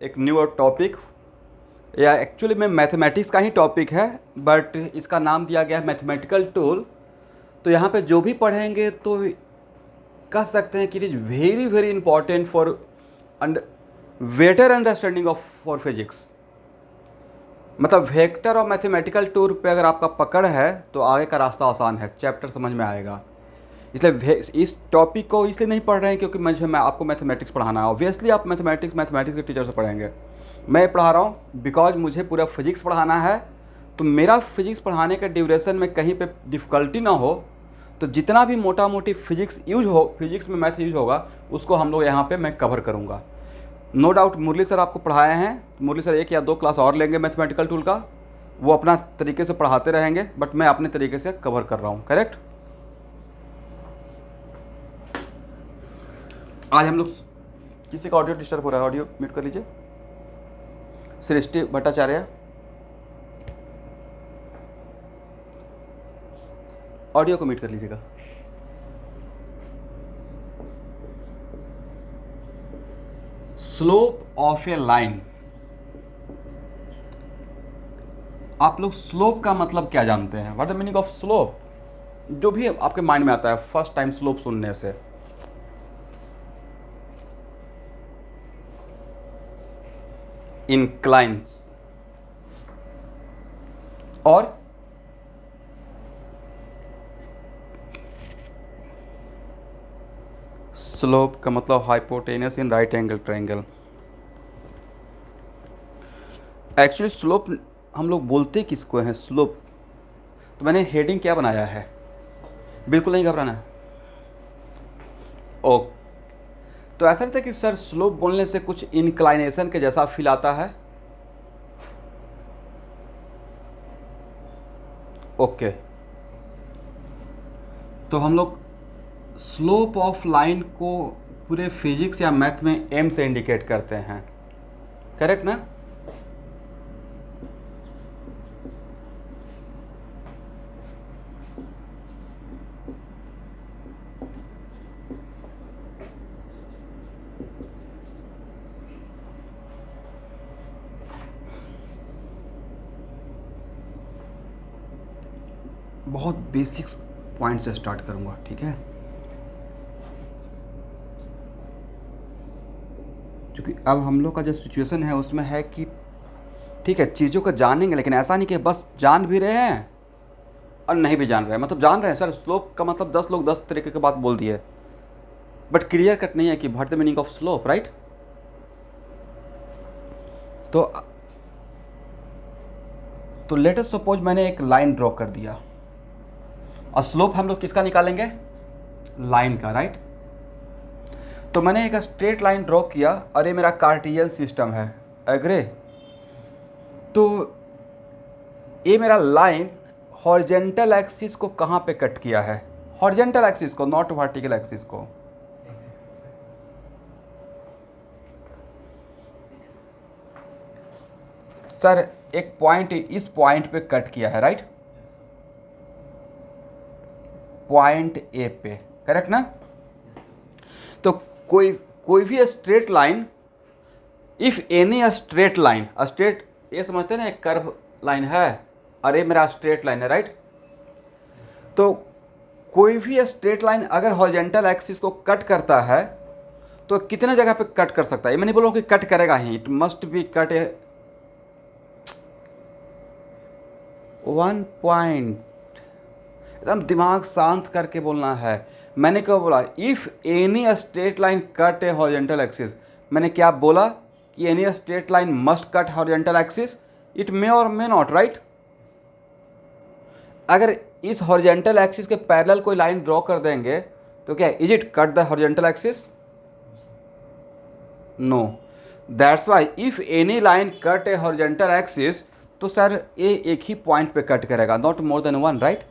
एक new topic, या actually में मैथमेटिक्स का ही टॉपिक है, बट इसका नाम दिया गया है मैथमेटिकल टूल। तो यहाँ पे जो भी पढ़ेंगे तो कह सकते हैं कि it is very very important for better understanding of for physics. मतलब वेक्टर और मैथमेटिकल टूल पे अगर आपका पकड़ है तो आगे का रास्ता आसान है, चैप्टर समझ में आएगा। इसलिए इस टॉपिक को इसलिए नहीं पढ़ रहे हैं क्योंकि मैं आपको मैथमेटिक्स पढ़ाना है। ऑब्वियसली आप मैथमेटिक्स के टीचर से पढ़ेंगे, मैं पढ़ा रहा हूँ बिकॉज मुझे पूरा फिजिक्स पढ़ाना है। तो मेरा फिजिक्स पढ़ाने के ड्यूरेशन में कहीं पे डिफ़िकल्टी ना हो, तो जितना भी मोटा मोटी फिजिक्स में मैथ यूज होगा उसको हम लोग यहाँ पे मैं कवर करूँगा। नो डाउट मुरली सर आपको पढ़ाए हैं, मुरली सर 1 या 2 क्लास और लेंगे मैथमेटिकल टूल का, वो अपना तरीके से पढ़ाते रहेंगे, बट मैं अपने तरीके से कवर कर रहा हूँ। करेक्ट। आज हम लोग, किसी का ऑडियो डिस्टर्ब हो रहा है, ऑडियो म्यूट कर लीजिए। सृष्टि भट्टाचार्य, ऑडियो को म्यूट कर लीजिएगा। स्लोप ऑफ ए लाइन, आप लोग स्लोप का मतलब क्या जानते हैं? What the meaning of slope? जो भी आपके माइंड में आता है फर्स्ट टाइम स्लोप सुनने से। इंक्लाइन और स्लोप का मतलब hypotenuse in right angle triangle. Actually slope हम लोग बोलते किसको हैं स्लोप? तो मैंने हेडिंग क्या बनाया है, बिल्कुल नहीं घबराना है। ओ, तो ऐसा नहीं था कि सर स्लोप बोलने से कुछ इंक्लाइनेशन के जैसा फील आता है? ओके, तो हम लोग स्लोप ऑफ लाइन को पूरे फिजिक्स या मैथ में एम से इंडिकेट करते हैं। करेक्ट ना? बहुत बेसिक पॉइंट से स्टार्ट करूंगा, ठीक है? क्योंकि अब हम लोग का जो सिचुएशन है उसमें है कि ठीक है चीज़ों को जानेंगे, लेकिन ऐसा नहीं कि बस जान भी रहे हैं और नहीं भी जान रहे हैं। मतलब जान रहे हैं सर, स्लोप का मतलब 10 लोग 10 तरीके की बात बोल दिए, बट क्लियर कट नहीं है कि what the meaning of slope, right? तो लेट अस सपोज मैंने एक लाइन ड्रॉ कर दिया, और स्लोप हम लोग किसका निकालेंगे? लाइन का, राइट? तो मैंने एक स्ट्रेट लाइन ड्रॉ किया और ये मेरा कार्टेशियन सिस्टम है, एग्री? तो ये मेरा लाइन हॉरिजेंटल एक्सिस को कहाँ पे कट किया है? हॉरिजेंटल एक्सिस को, नॉट वर्टिकल एक्सिस को। सर एक पॉइंट इस पॉइंट पे कट किया है, राइट? पॉइंट ए पे, करेक्ट ना? तो कोई कोई भी straight line, if any straight line, straight ये समझते हैं ना, एक कर्व लाइन है और ये मेरा स्ट्रेट लाइन है, राइट? तो कोई भी स्ट्रेट लाइन अगर हॉरिजेंटल एक्सिस को कट करता है तो कितने जगह पे कट कर सकता है? मैं नहीं बोल रहा हूँ कि कट करेगा ही, it must be cut a 1 point. एकदम दिमाग शांत करके बोलना है। मैंने क्या बोला? If any straight line cut a horizontal axis. मैंने क्या बोला? कि any straight line must cut horizontal axis. It may or may not, right? अगर इस हॉरिजेंटल एक्सिस के पैरेलल कोई लाइन ड्रॉ कर देंगे तो क्या is it cut the horizontal axis? No. That's why if any line cut a horizontal axis, तो sir ये एक ही पॉइंट पे कट करेगा, not more then 1, right?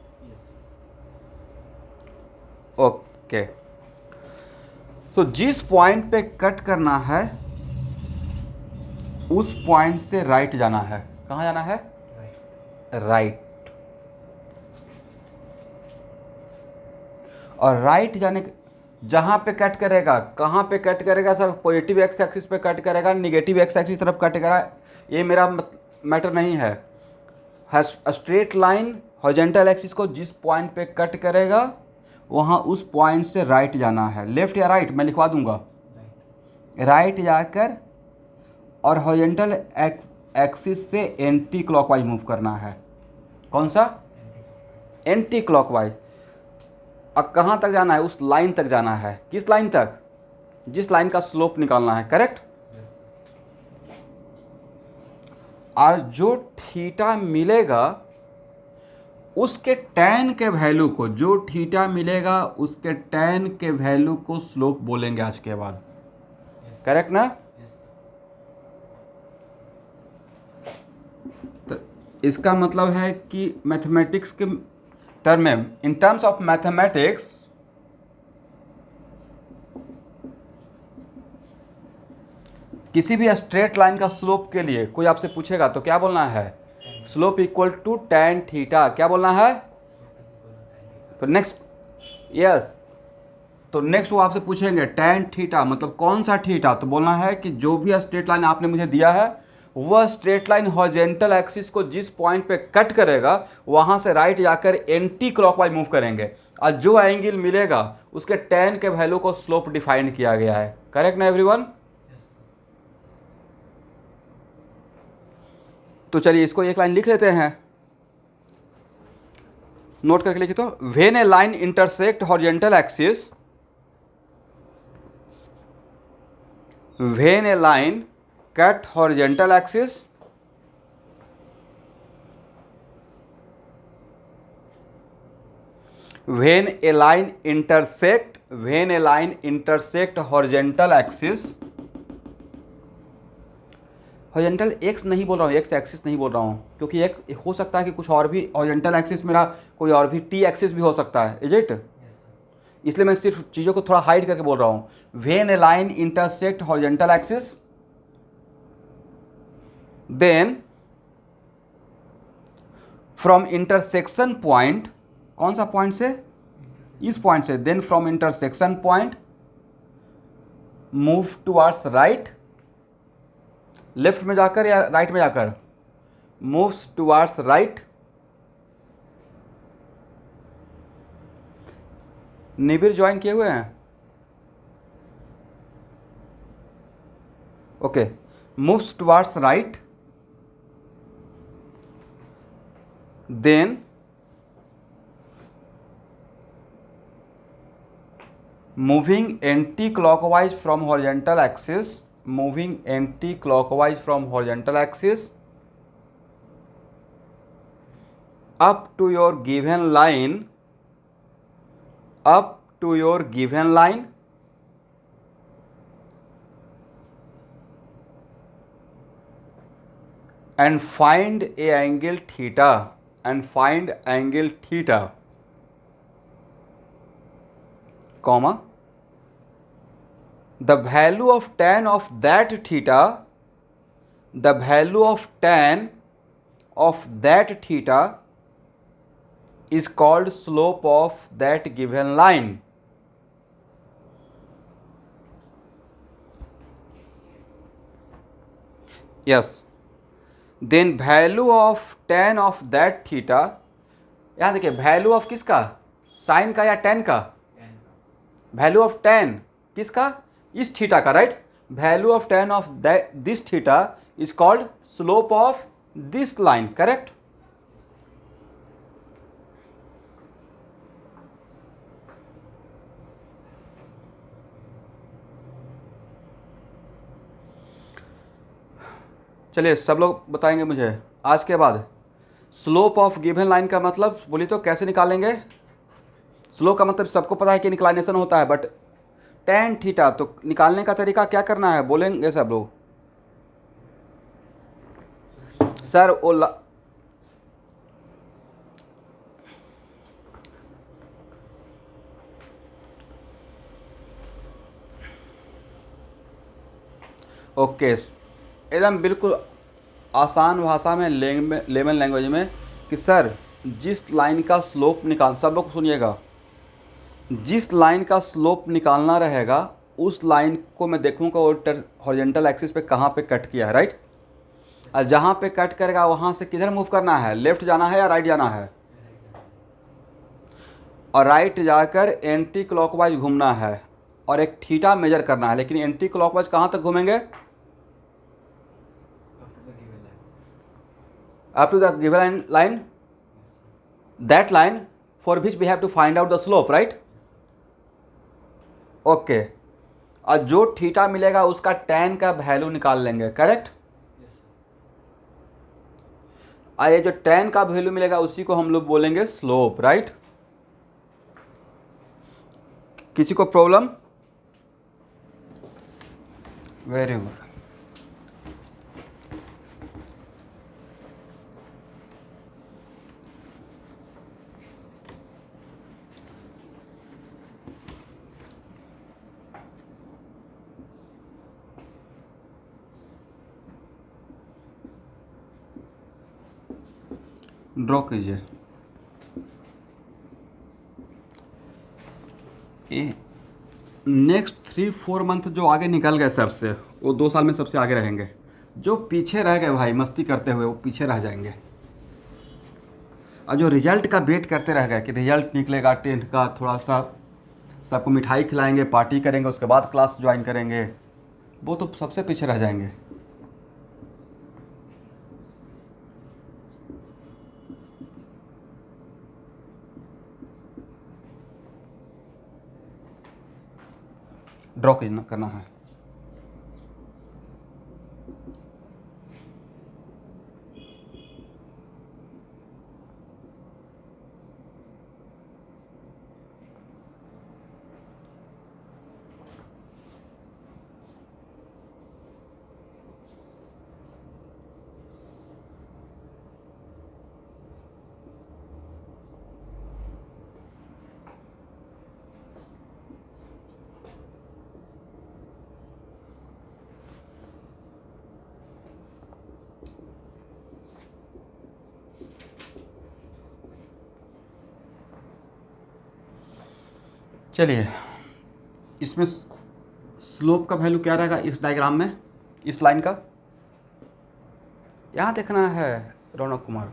Okay, तो जिस पॉइंट पे कट करना है उस पॉइंट से राइट जाना है। कहाँ जाना है? राइट। और राइट जाने के जहाँ पे कट करेगा, कहाँ पे कट करेगा सर? पॉजिटिव एक्स एक्सिस पे कट करेगा, निगेटिव एक्स एक्सिस तरफ कट करेगा, ये मेरा मैटर नहीं है। स्ट्रेट लाइन हॉरिजॉन्टल एक्सिस को जिस पॉइंट पे कट करेगा वहाँ उस पॉइंट से राइट जाना है। लेफ्ट या राइट मैं लिखवा दूंगा, राइट जाकर और हॉरिजॉन्टल एक्सिस से एंटी क्लॉकवाइज मूव करना है। कौन सा? Anti clockwise. अब कहाँ तक जाना है? उस लाइन तक जाना है। किस लाइन तक? जिस लाइन का स्लोप निकालना है, करेक्ट। और जो थीटा मिलेगा उसके टैन के वैल्यू को, जो थीटा मिलेगा उसके टैन के वैल्यू को स्लोप बोलेंगे आज के बाद, करेक्ट ना? तो इसका मतलब है कि मैथमेटिक्स के टर्म में, इन टर्म्स ऑफ मैथमेटिक्स, किसी भी स्ट्रेट लाइन का स्लोप के लिए कोई आपसे पूछेगा तो क्या बोलना है? Slope equal to tan theta. क्या बोलना है? तो नेक्स्ट, यस, तो नेक्स्ट वो आपसे पूछेंगे टैन थीटा मतलब कौन सा थीटा? तो बोलना है कि जो भी स्ट्रेट लाइन आपने मुझे दिया है वह स्ट्रेट लाइन हॉरिजॉन्टल एक्सिस को जिस पॉइंट पे कट करेगा वहां से राइट जाकर एंटी क्लॉकवाइज मूव करेंगे, और जो एंगल मिलेगा उसके टैन के वैल्यू को स्लोप डिफाइन किया गया है। करेक्ट ना एवरीवन? तो चलिए इसको एक लाइन लिख लेते हैं, नोट करके लिखिए। तो when a line intersect horizontal axis, when a line cut horizontal axis, when a line intersect, when a line intersect horizontal axis, horizontal x नहीं बोल रहा हूँ, एक्स एक्सिस नहीं बोल रहा हूँ, क्योंकि एक हो सकता है कि कुछ और भी हॉरिजॉन्टल एक्सिस मेरा कोई और भी टी एक्सिस भी हो सकता है, इज इट? इसलिए मैं सिर्फ चीज़ों को थोड़ा हाइड करके बोल रहा हूँ। When a line intersect horizontal axis, then from intersection point, कौन सा पॉइंट से? इस पॉइंट से, then from intersection point move towards right, left में जाकर या राइट में जाकर? Moves towards right, Nibir join किए हुए हैं? Okay, moves towards right, then moving anti-clockwise from horizontal axis, moving anti-clockwise from horizontal axis up to your given line, up to your given line, and find a angle theta, and find angle theta, comma, the value of tan of that theta, the value of tan of that theta is called slope of that given line. Yes, then value of tan of that theta, यहाँ देखिए value of किसका? Sign का या ten का? Value of ten किसका? इस theta का, right? Value of ten of this theta is called slope of this line, correct? चलिए सब लोग बताएंगे मुझे आज के बाद स्लोप ऑफ गिवन लाइन का मतलब बोलिए तो कैसे निकालेंगे? स्लोप का मतलब सबको पता है कि इंक्लाइनेशन होता है, बट टेन थीटा तो निकालने का तरीका क्या करना है बोलेंगे सब लोग? सर ओके, एकदम बिल्कुल आसान भाषा में, लेमन लैंग्वेज में, कि सर जिस लाइन का स्लोप निकाल, सब लोग सुनिएगा, जिस लाइन का स्लोप निकालना रहेगा उस लाइन को मैं देखूंगा वो हॉरिजॉन्टल एक्सिस पे कहाँ पे कट किया है, राइट। और जहाँ पे कट करेगा वहाँ से किधर मूव करना है, लेफ्ट जाना है या राइट जाना है, और राइट जाकर एंटी क्लॉकवाइज घूमना है और एक थीटा मेजर करना है। लेकिन एंटी क्लॉकवाइज कहाँ तक घूमेंगे, up to the given line, that line for which we have to find out the slope, right. Okay, और जो थीटा मिलेगा उसका tan का वैल्यू निकाल लेंगे, करेक्ट। और ये जो tan का वैल्यू मिलेगा उसी को हम लोग बोलेंगे स्लोप, राइट। किसी को प्रॉब्लम, वेरी गुड। ड्रॉ कीजिए। नेक्स्ट 3-4 मंथ जो आगे निकल गए सबसे, वो 2 साल में सबसे आगे रहेंगे। जो पीछे रह गए भाई मस्ती करते हुए, वो पीछे रह जाएंगे। और जो रिजल्ट का वेट करते रह गए कि रिजल्ट निकलेगा 10th का, थोड़ा सा सबको मिठाई खिलाएंगे, पार्टी करेंगे, उसके बाद क्लास ज्वाइन करेंगे, वो तो सबसे पीछे रह जाएंगे। ड्रॉ करना है। चलिए, इसमें स्लोप का वैल्यू क्या रहेगा इस डायग्राम में, इस लाइन का यहाँ देखना है रौनक कुमार।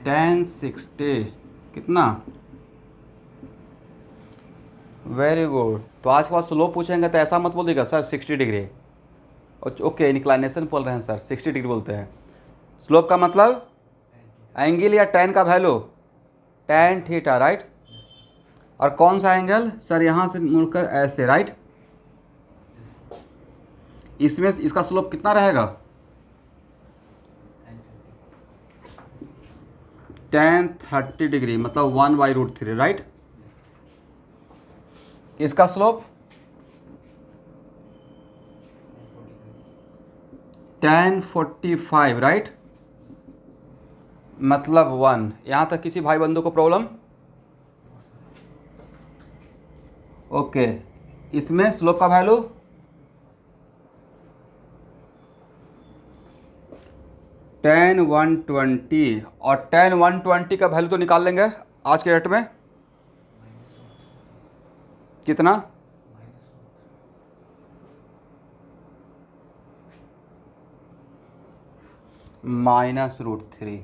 tan 60 कितना, वेरी गुड। तो आज के बाद स्लोप पूछेंगे तो ऐसा मत बोलिएगा सर 60 डिग्री, ओके इंक्लाइनेशन बोल रहे हैं सर, 60 डिग्री बोलते हैं। स्लोप का मतलब एंगल या tan का वैल्यू, tan थीटा, राइट। और कौन सा एंगल सर, यहाँ से मुड़कर ऐसे, राइट। इसमें इसका स्लोप कितना रहेगा, tan 30 डिग्री, मतलब 1/√3, राइट। इसका स्लोप tan 45, राइट, मतलब 1। यहाँ तक किसी भाई बंधु को प्रॉब्लम, ओके। इसमें स्लोप का वैल्यू tan 120, और tan 120 का वैल्यू तो निकाल लेंगे आज के डेट में, कितना, -√3।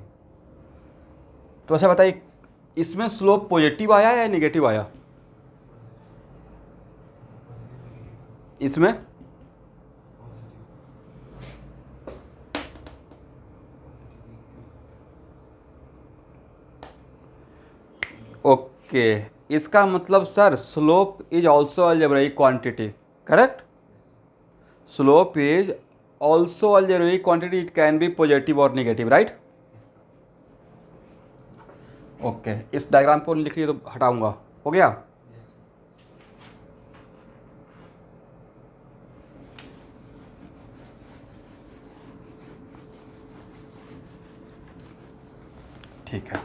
तो अच्छा बताइए, इसमें स्लोप पॉजिटिव आया या नेगेटिव आया, इसमें ओके। इसका मतलब sir slope is also algebraic quantity, correct. Slope is also algebraic quantity, it can be positive और नेगेटिव, राइट। ओके, इस डायग्राम को लिख लिए तो हटाऊंगा, हो गया। ठीक है,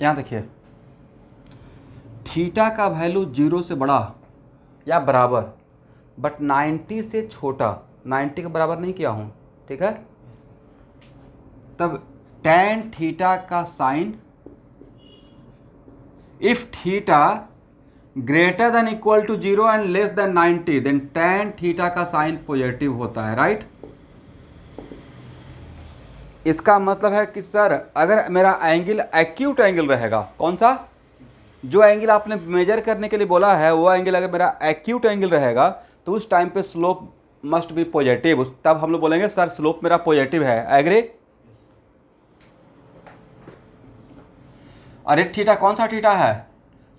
यहाँ देखिए, थीटा का वैल्यू 0 से बड़ा या बराबर बट 90 से छोटा, 90 के बराबर नहीं किया हूँ, ठीक है, तब tan थीटा का sign if theta greater than equal to 0 and less than 90 then tan theta का साइन पॉजिटिव होता है, राइट। इसका मतलब है कि सर अगर मेरा एंगल एक्यूट एंगल रहेगा, कौन सा, जो एंगल आपने मेजर करने के लिए बोला है वो एंगल अगर मेरा एक्यूट एंगल रहेगा तो उस टाइम पे स्लोप मस्ट बी पॉजिटिव, तब हम लोग बोलेंगे सर स्लोप मेरा पॉजिटिव है, एग्री। और एक थीटा कौन सा थीटा है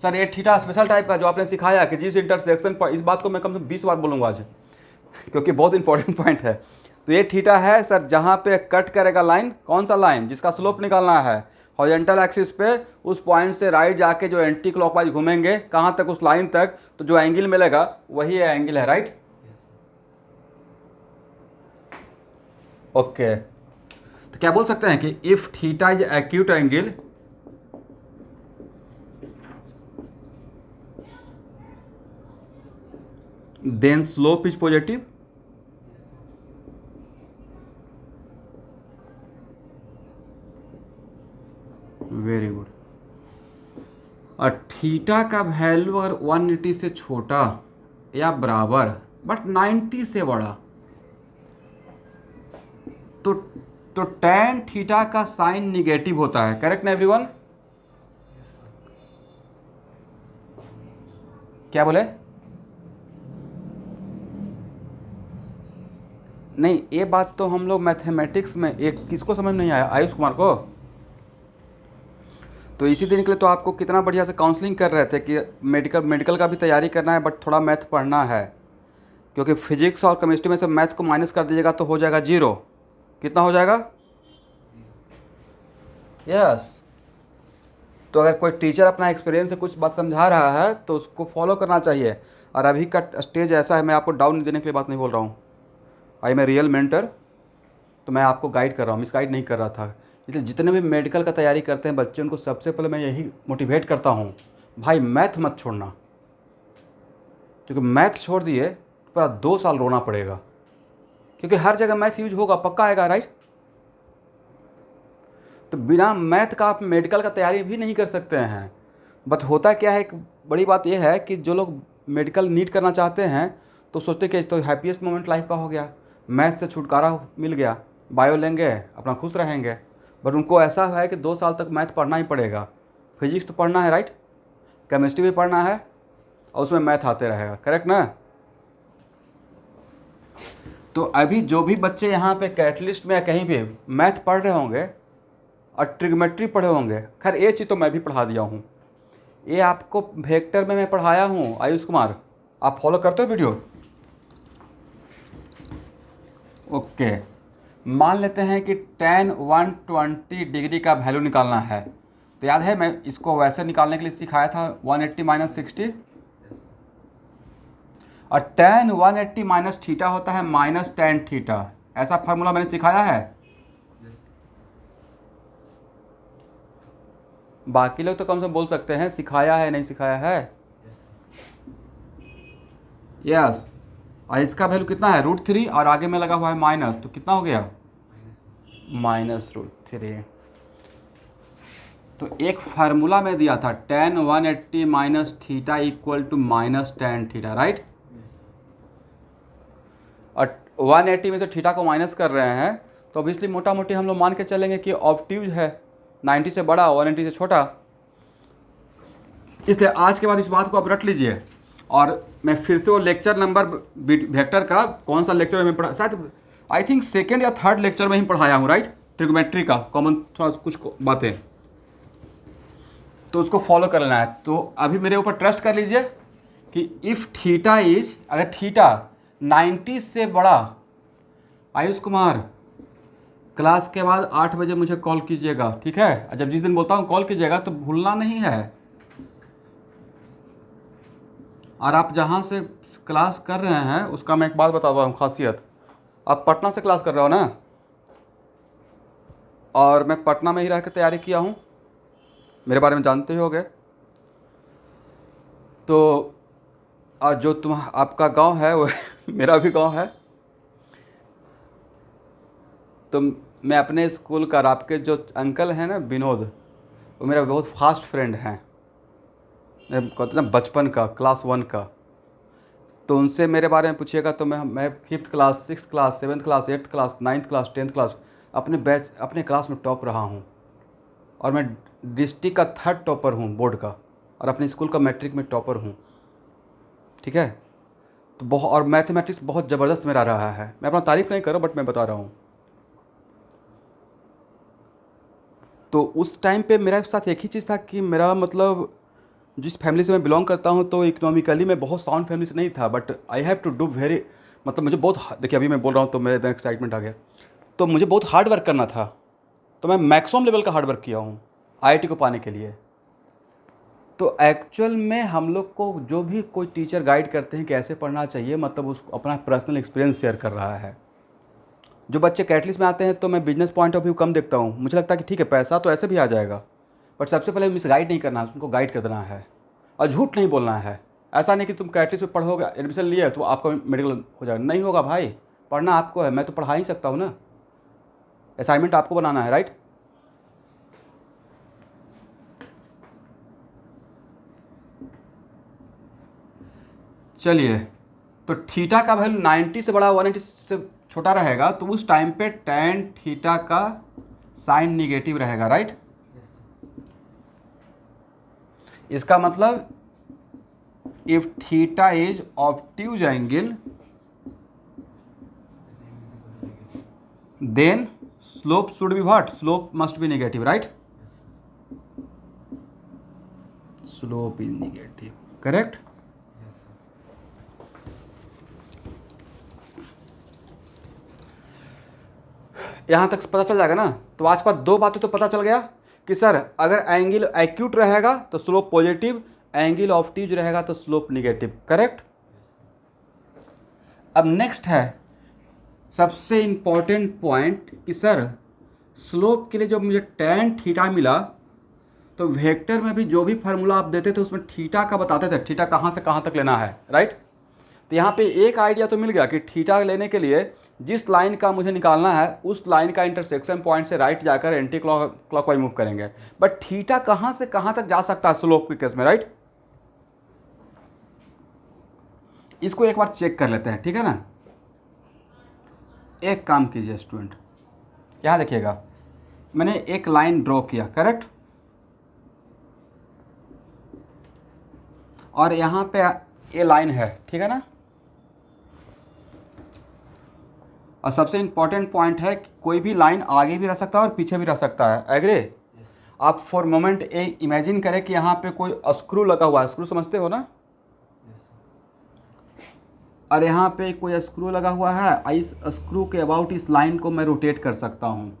सर, एक थीटा स्पेशल टाइप का जो आपने सिखाया कि जिस इंटरसेक्शन पर, इस बात को मैं कम से कम 20 बार बोलूँगा आज क्योंकि बहुत इंपॉर्टेंट पॉइंट है। तो ये थीटा है सर जहाँ पे कट करेगा लाइन, कौन सा लाइन, जिसका स्लोप निकालना है हॉरिजॉन्टल एक्सिस पे, उस पॉइंट से राइट जाके जो एंटी क्लॉकवाइज घूमेंगे कहाँ तक, उस लाइन तक, तो जो एंगल मिलेगा वही एंगल है, राइट। ओके, तो क्या बोल सकते हैं कि if theta is acute angle then slope is positive. Very good. और थीटा का वैल्यू अगर 180 से छोटा या बराबर बट 90 से बड़ा तो tan थीटा का साइन निगेटिव होता है, करेक्ट ना एवरीवन। क्या बोले, नहीं ये बात तो हम लोग मैथमेटिक्स में, एक किसको समझ नहीं आया, आयुष कुमार को। तो इसी दिन के लिए तो आपको कितना बढ़िया से काउंसलिंग कर रहे थे कि मेडिकल का भी तैयारी करना है बट थोड़ा मैथ पढ़ना है, क्योंकि फिजिक्स और केमिस्ट्री में से मैथ को माइनस कर दीजिएगा तो हो जाएगा 0। कितना हो जाएगा, यस। तो अगर कोई टीचर अपना एक्सपीरियंस से कुछ बात समझा रहा है तो उसको फॉलो करना चाहिए। और अभी का स्टेज ऐसा है, मैं आपको डाउन देने के लिए बात नहीं बोल रहा हूँ, I am a real mentor, तो मैं आपको गाइड कर रहा हूँ, मिसगाइड नहीं कर रहा था। इसलिए जितने भी मेडिकल का तैयारी करते हैं बच्चे, उनको सबसे पहले मैं यही मोटिवेट करता हूँ, भाई मैथ मत छोड़ना, क्योंकि मैथ छोड़ दिए तो पूरा 2 साल रोना पड़ेगा, क्योंकि हर जगह मैथ यूज होगा, पक्का आएगा, राइट। तो बिना मैथ का आप मेडिकल का तैयारी भी नहीं कर सकते हैं। बट होता क्या है, एक बड़ी बात यह है कि जो लोग मेडिकल नीट करना चाहते हैं तो सोचते कि तो हैप्पीएस्ट मोमेंट लाइफ का हो गया, मैथ से छुटकारा मिल गया, बायो लेंगे अपना खुश रहेंगे। बट उनको ऐसा है कि 2 साल तक मैथ पढ़ना ही पड़ेगा, फिजिक्स तो पढ़ना है, राइट, केमिस्ट्री भी पढ़ना है, और उसमें मैथ आते रहेगा, करेक्ट ना। तो अभी जो भी बच्चे यहाँ पे कैटलिस्ट में या कहीं भी मैथ पढ़ रहे होंगे और ट्रिग्मेट्री पढ़े होंगे, खैर ये चीज़ तो मैं भी पढ़ा दिया हूँ, ये आपको वेक्टर में मैं पढ़ाया हूँ आयुष कुमार, आप फॉलो करते हो वीडियो। ओके, मान लेते हैं कि tan 120 डिग्री का वैल्यू निकालना है, तो याद है मैं इसको वैसे निकालने के लिए सिखाया था 180 माइनस 60, और tan 180 माइनस थीटा होता है माइनस tan थीटा, ऐसा फार्मूला मैंने सिखाया है। बाकी लोग तो कम से कम बोल सकते हैं सिखाया है, नहीं सिखाया है, यस। और इसका वैल्यू कितना है, √3, और आगे में लगा हुआ है माइनस, तो कितना हो गया, -√3। तो एक फार्मूला में दिया था tan 180 minus theta equal to minus tan theta, right. और 180 में से थीटा को माइनस कर रहे हैं तो ऑब्वियसली मोटा मोटी हम लोग मान के चलेंगे कि ऑब्ट्यूज है, 90 से बड़ा 180 से छोटा। इसलिए आज के बाद इस बात को आप रट लीजिए। और मैं फिर से वो लेक्चर नंबर वेक्टर का कौन सा लेक्चर में पढ़ा, शायद आई थिंक 2nd या 3rd लेक्चर में ही पढ़ाया हूँ, राइट, ट्रिग्मेट्री का कॉमन थोड़ा कुछ बातें, तो उसको फॉलो कर लेना है। तो अभी मेरे ऊपर ट्रस्ट कर लीजिए कि इफ़ थीटा इज, अगर थीटा 90 से बड़ा, आयुष कुमार क्लास के बाद 8 बजे मुझे कॉल कीजिएगा, ठीक है। जब जिस दिन बोलता हूँ कॉल कीजिएगा तो भूलना नहीं है। और आप जहाँ से क्लास कर रहे हैं उसका मैं एक बात बता रहा हूँ खासियत, आप पटना से क्लास कर रहे हो ना, और मैं पटना में ही रह कर तैयारी किया हूँ, मेरे बारे में जानते ही होगे। तो और जो आपका गांव है वो मेरा भी गांव है। तो मैं अपने स्कूल का, और आपके जो अंकल हैं ना विनोद, वो मेरा बहुत फास्ट फ्रेंड हैं। मैं कहते ना बचपन का, क्लास 1 का। तो उनसे मेरे बारे में पूछिएगा तो मैं 5th class, 6th class, 7th class, 8th class, 9th class, 10th class अपने बैच, अपने क्लास में टॉप रहा हूँ। और मैं डिस्ट्रिक्ट का 3rd टॉपर हूँ बोर्ड का, और अपने स्कूल का मैट्रिक में टॉपर हूँ। ठीक है। तो बहुत, और मैथमेटिक्स बहुत ज़बरदस्त मेरा रहा है। मैं अपना तारीफ़ नहीं कर रहा, बट मैं बता रहा हूँ। तो उस टाइम पे मेरे साथ एक ही चीज़ था कि मेरा मतलब जिस फैमिली से मैं बिलोंग करता हूँ, तो इकोनॉमिकली मैं बहुत साउंड फैमिली से नहीं था, but I have to do very, मतलब मुझे बहुत, देखिए अभी मैं बोल रहा हूँ तो मेरे एकदम एक्साइटमेंट आ गया। तो मुझे बहुत हार्ड वर्क करना था। तो मैं मैक्सिमम लेवल का हार्ड वर्क किया हूँ आईआईटी को पाने के लिए। तो एक्चुअल में हम लोग को जो भी कोई टीचर गाइड करते हैं कैसे पढ़ना चाहिए, मतलब उसको अपना पर्सनल एक्सपीरियंस शेयर कर रहा है। जो बच्चे कैटलिस्ट में आते हैं तो मैं बिजनेस पॉइंट ऑफ व्यू कम देखता हूँ। मुझे लगता है कि ठीक है पैसा तो ऐसे भी आ जाएगा, बट सबसे पहले मिस गाइड नहीं करना है, उनको गाइड कर देना है और झूठ नहीं बोलना है। ऐसा नहीं कि तुम कैटलिस्ट में पढ़ोगे, एडमिशन लिया तो आपका मेडिकल हो जाएगा, नहीं होगा भाई। पढ़ना आपको है, मैं तो पढ़ा ही सकता हूँ ना, असाइनमेंट आपको बनाना है, राइट। चलिए, तो थीटा का वैल्यू 90 से बड़ा 180 से छोटा रहेगा, तो उस टाइम पे tan थीटा का साइन निगेटिव रहेगा, राइट। इसका मतलब if theta is obtuse angle then slope should be what, slope must be negative, right. Slope is negative, correct. यहाँ तक पता चल जाएगा ना। तो आज के बाद 2 बातें तो पता चल गया कि सर अगर एंगल एक्यूट रहेगा तो स्लोप पॉजिटिव, एंगल ऑब्ट्यूज रहेगा तो स्लोप निगेटिव, करेक्ट। अब नेक्स्ट है सबसे इंपॉर्टेंट पॉइंट कि सर स्लोप के लिए जो मुझे tan थीटा मिला, तो वेक्टर में भी जो भी फार्मूला आप देते थे उसमें थीटा का बताते थे, थीटा कहाँ से कहाँ तक लेना है, राइट। तो यहाँ पे एक आइडिया तो मिल गया कि थीटा लेने के लिए जिस लाइन का मुझे निकालना है उस लाइन का इंटरसेक्शन पॉइंट से राइट जाकर एंटी क्लॉकवाइज मूव करेंगे। बट थीटा कहाँ से कहाँ तक जा सकता है स्लोप के केस में, राइट। इसको एक बार चेक कर लेते हैं, ठीक है ना। एक काम कीजिए स्टूडेंट, यहाँ देखिएगा, मैंने एक लाइन ड्रॉ किया, करेक्ट। और यहाँ पे ये लाइन है, ठीक है ना। और सबसे इंपॉर्टेंट पॉइंट है कि कोई भी लाइन आगे भी रह सकता है और पीछे भी रह सकता है, एग्री। आप फॉर मोमेंट ए इमेजिन करें कि यहाँ पे कोई स्क्रू लगा हुआ है, स्क्रू समझते हो ना। और यहाँ पे कोई स्क्रू लगा हुआ है, इस स्क्रू के अबाउट इस लाइन को मैं रोटेट कर सकता हूँ।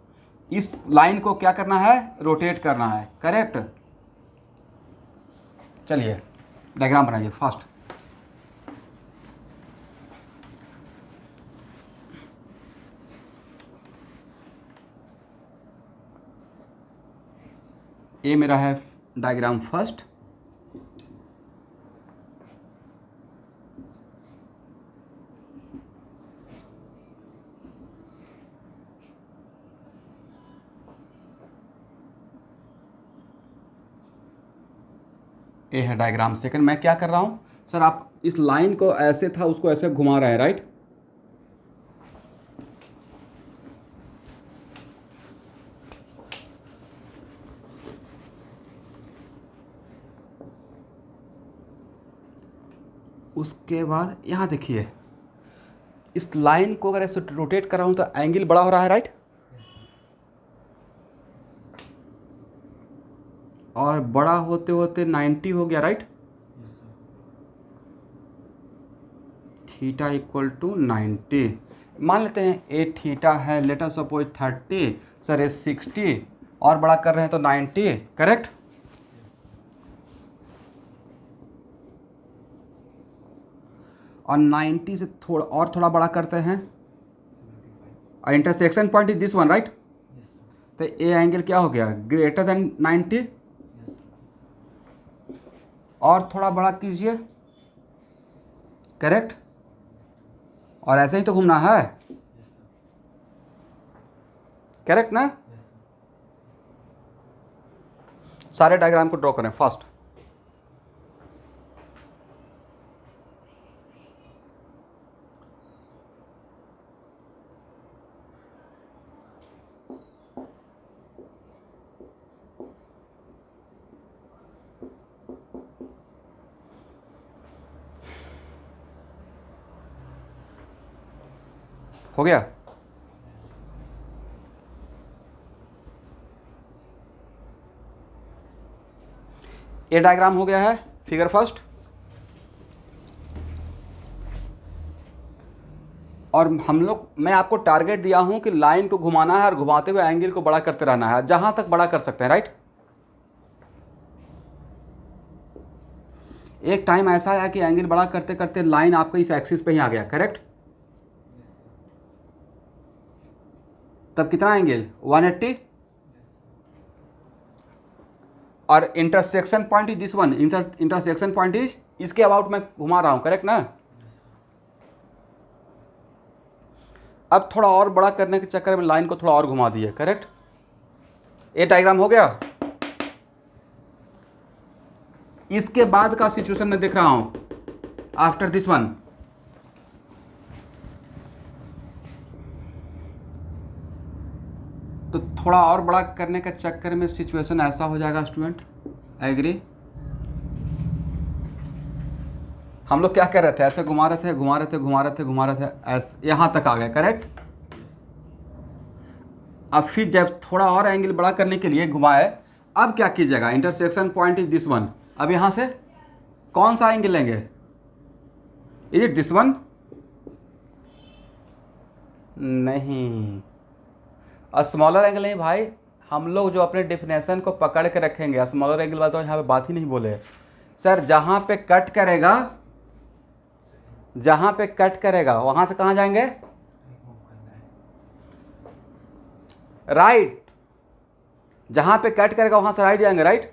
इस लाइन को क्या करना है, रोटेट करना है, करेक्ट। चलिए डायग्राम बनाइए फास्ट। ये मेरा है डायग्राम फर्स्ट। ये है डायग्राम सेकंड। मैं क्या कर रहा हूँ सर, आप इस लाइन को ऐसे था उसको ऐसे घुमा रहे हैं, राइट। उसके बाद यहाँ देखिए, इस लाइन को अगर ऐसे रोटेट कर रहा हूँ तो एंगल बड़ा हो रहा है, राइट। और बड़ा होते होते 90 हो गया, राइट। Theta equal to 90। मान लेते हैं ए थीटा है, लेट अस सपोज 30, सर ए 60, और बड़ा कर रहे हैं तो 90, करेक्ट। और 90 से थोड़ा बड़ा करते हैं, intersection point is this one, right. तो ए एंगल क्या हो गया, ग्रेटर देन 90। और थोड़ा बड़ा कीजिए, करेक्ट। और ऐसे ही तो घूमना है, करेक्ट ना। सारे डायग्राम को ड्रॉ करें फास्ट। हो गया? ये डायग्राम हो गया है, फिगर फर्स्ट। और मैं आपको टारगेट दिया हूं कि लाइन को घुमाना है और घुमाते हुए एंगल को बड़ा करते रहना है, जहां तक बड़ा कर सकते हैं, राइट। एक टाइम ऐसा आया कि एंगल बड़ा करते करते लाइन आपके इस एक्सिस पे ही आ गया, करेक्ट। तब कितना एंगल 180, और intersection point is this one, intersection point is इसके अबाउट मैं घुमा रहा हूं, करेक्ट ना। अब थोड़ा और बड़ा करने के चक्कर में लाइन को थोड़ा और घुमा दिए, करेक्ट। ये डायग्राम हो गया। इसके बाद का सिचुएशन मैं देख रहा हूं, आफ्टर दिस वन। तो थोड़ा और बड़ा करने के चक्कर में सिचुएशन ऐसा हो जाएगा स्टूडेंट, एग्री। हम लोग क्या कर रहे थे, ऐसे घुमा रहे थे, घुमा रहे थे, घुमा रहे थे, घुमा रहे थे, ऐसे यहां तक आ गए, करेक्ट। अब फिर जब थोड़ा और एंगल बड़ा करने के लिए घुमाए, अब क्या कीजिएगा, intersection point is this one. अब यहां से कौन सा एंगल लेंगे, इज इट दिस वन? नहीं, स्मॉलर एंगल नहीं भाई। हम लोग जो अपने डेफिनेशन को पकड़ के रखेंगे, स्मॉलर एंगल वाला तो यहाँ पे बात ही नहीं बोले सर। जहाँ पे कट करेगा, जहाँ पे कट करेगा वहाँ से कहाँ जाएंगे, राइट। जहाँ पे कट करेगा वहाँ से राइट जाएंगे, राइट,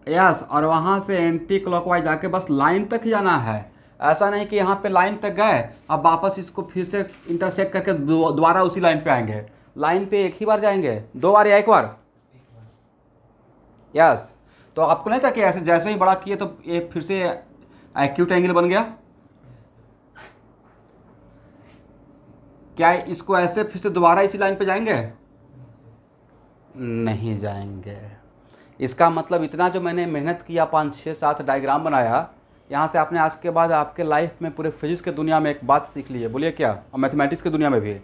यस। और वहाँ से एंटी क्लॉकवाइज जाके बस लाइन तक ही जाना है। ऐसा नहीं कि यहाँ पे लाइन तक गए, अब वापस इसको फिर से इंटरसेक्ट करके दोबारा उसी लाइन पे आएंगे। लाइन पे एक ही बार जाएंगे, दो बार या एक बार, यस। तो आपको नहीं था कि ऐसे जैसे ही बड़ा किए तो ये फिर से एक्यूट एंगल बन गया? क्या इसको ऐसे फिर से दोबारा इसी लाइन पे जाएंगे? नहीं जाएंगे। इसका मतलब इतना जो मैंने मेहनत किया, 5 6 7 डायग्राम बनाया, यहाँ से आपने आज के बाद आपके लाइफ में पूरे फिजिक्स के दुनिया में एक बात सीख ली है, बोलिए क्या, और मैथमेटिक्स की दुनिया में भी।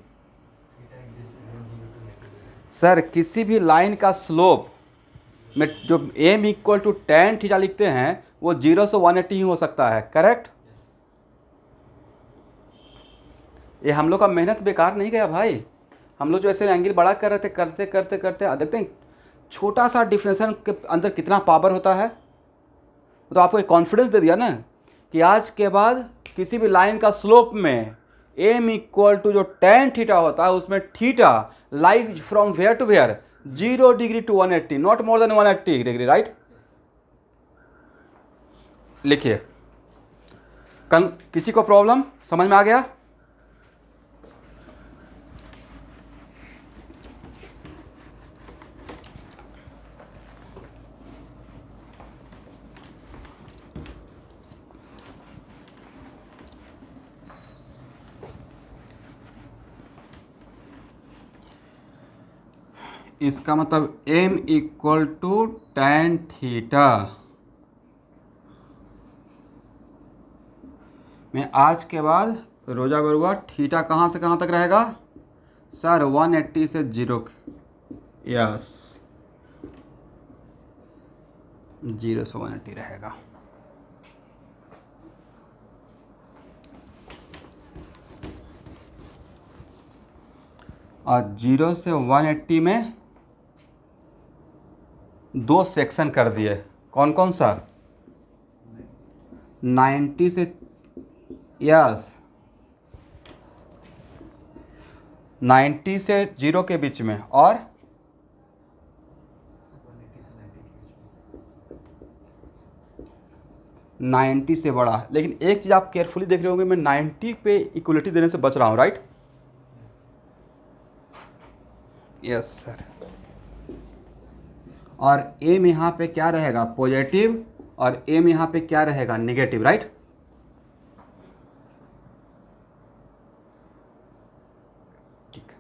सर किसी भी लाइन का स्लोप में जो M equal to tan theta लिखते हैं, वो 0 से 180 ही हो सकता है, करेक्ट। ये हम लोग का मेहनत बेकार नहीं गया भाई। हम लोग जो ऐसे एंगल बड़ा कर रहे थे, करते करते करते देखते हैं छोटा सा डिफरेंशन के अंदर कितना पावर होता है। तो आपको एक कॉन्फिडेंस दे दिया ना कि आज के बाद किसी भी लाइन का स्लोप में एम इक्वल टू जो tan थीटा होता है, उसमें theta lies from where to where, 0 degree to 180, not more than 180 degree, right. लिखिए, किसी को प्रॉब्लम समझ में आ गया? इसका मतलब m equal to tan theta में आज के बाद रोजा बरुआ थीटा कहाँ से कहाँ तक रहेगा सर? 180 से 0, यस, 0 से 180 रहेगा। और 0 से 180 में 2 सेक्शन कर दिए, कौन कौन सा? 90 से, यस, 90 से 0 के बीच में, और 90 से बड़ा। लेकिन एक चीज़ आप केयरफुली देख रहे होंगे, मैं 90 पे इक्वलिटी देने से बच रहा हूँ, राइट? Yes sir. और एम यहाँ पे क्या रहेगा? पॉजिटिव, और एम यहाँ पे क्या रहेगा? Negative, right? ठीक।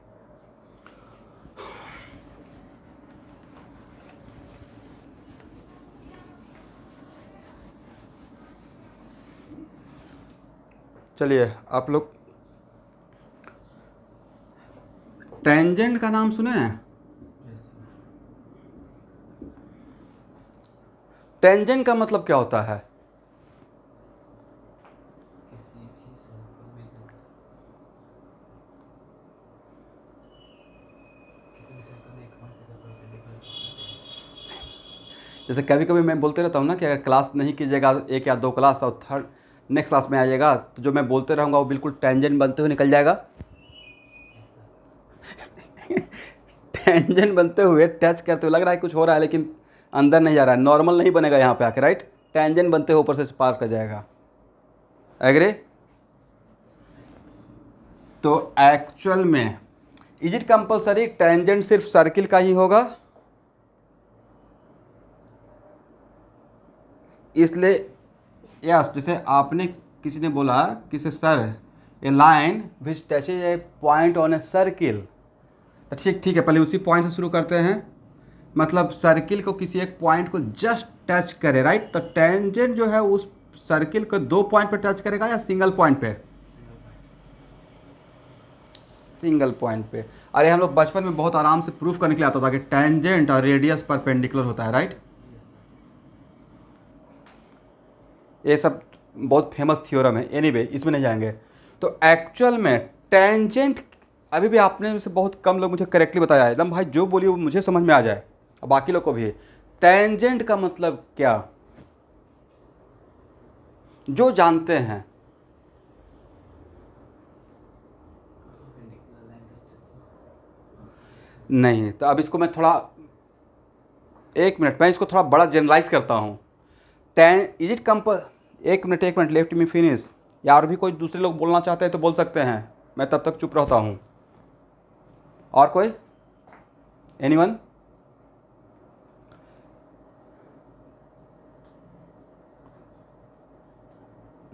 चलिए, आप लोग टेंजेंट का नाम सुने हैं? टेंजेंट का मतलब क्या होता है? जैसे कभी कभी मैं बोलते रहता हूँ ना कि अगर क्लास नहीं कीजिएगा एक या दो क्लास, और थर्ड नेक्स्ट क्लास में आइएगा, तो जो मैं बोलते रहूँगा वो बिल्कुल टेंजेंट बनते हुए निकल जाएगा। टेंजेंट बनते हुए, टच करते हुए लग रहा है कुछ हो रहा है, लेकिन अंदर नहीं जा रहा है, नॉर्मल नहीं बनेगा यहाँ पे आके, राइट? टेंजेंट बनते हुए ऊपर से पार कर जाएगा। एग्री? तो एक्चुअल में इज इट कंपलसरी टेंजेंट सिर्फ सर्किल का ही होगा? इसलिए यस, जैसे आपने किसी ने बोला कि sir A line which touches A point on a circle, तो ठीक है, पहले उसी पॉइंट से शुरू करते हैं। मतलब सर्किल को किसी एक पॉइंट को जस्ट टच करे, राइट? तो टेंजेंट जो है उस सर्किल को दो पॉइंट पे टच करेगा या सिंगल पॉइंट पे? सिंगल पॉइंट पे। अरे हम लोग बचपन में बहुत आराम से प्रूफ करने के लिए आता था कि टेंजेंट और रेडियस परपेंडिकुलर होता है, राइट? ये सब बहुत फेमस थ्योरम है, एनीवे इसमें नहीं जाएंगे। तो एक्चुअल में टेंजेंट, अभी भी आपने में से बहुत कम लोग मुझे करेक्टली बताया है, एकदम भाई जो बोलिए वो मुझे समझ में आ जाए और बाकी लोग को भी। टेंजेंट का मतलब क्या, जो जानते हैं? नहीं, तो अब इसको मैं थोड़ा, एक मिनट, मैं इसको थोड़ा बड़ा जनरलाइज करता हूँ। इज इट एक मिनट लेट मी फिनिश। या और भी कोई दूसरे लोग बोलना चाहते हैं तो बोल सकते हैं, मैं तब तक चुप रहता हूँ। और कोई? एनीवन?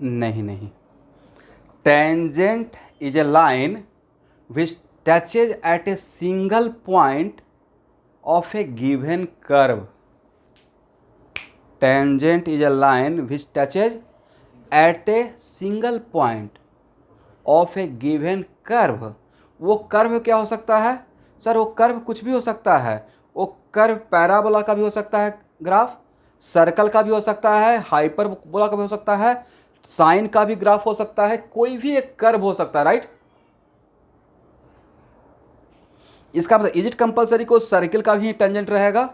नहीं। Tangent is a line which touches at a single point of a given curve. Tangent is a line which touches at a single point of a given curve. वो कर्व क्या हो सकता है सर? वो curve कुछ भी हो सकता है। वो कर्व पैराबोला का भी हो सकता है, ग्राफ सर्कल का भी हो सकता है, हाइपरबोला का भी हो सकता है, साइन का भी ग्राफ हो सकता है, कोई भी एक कर्व हो सकता है, राइट? इसका मतलब इज इट कंपलसरी को सर्किल का भी टेंजेंट रहेगा?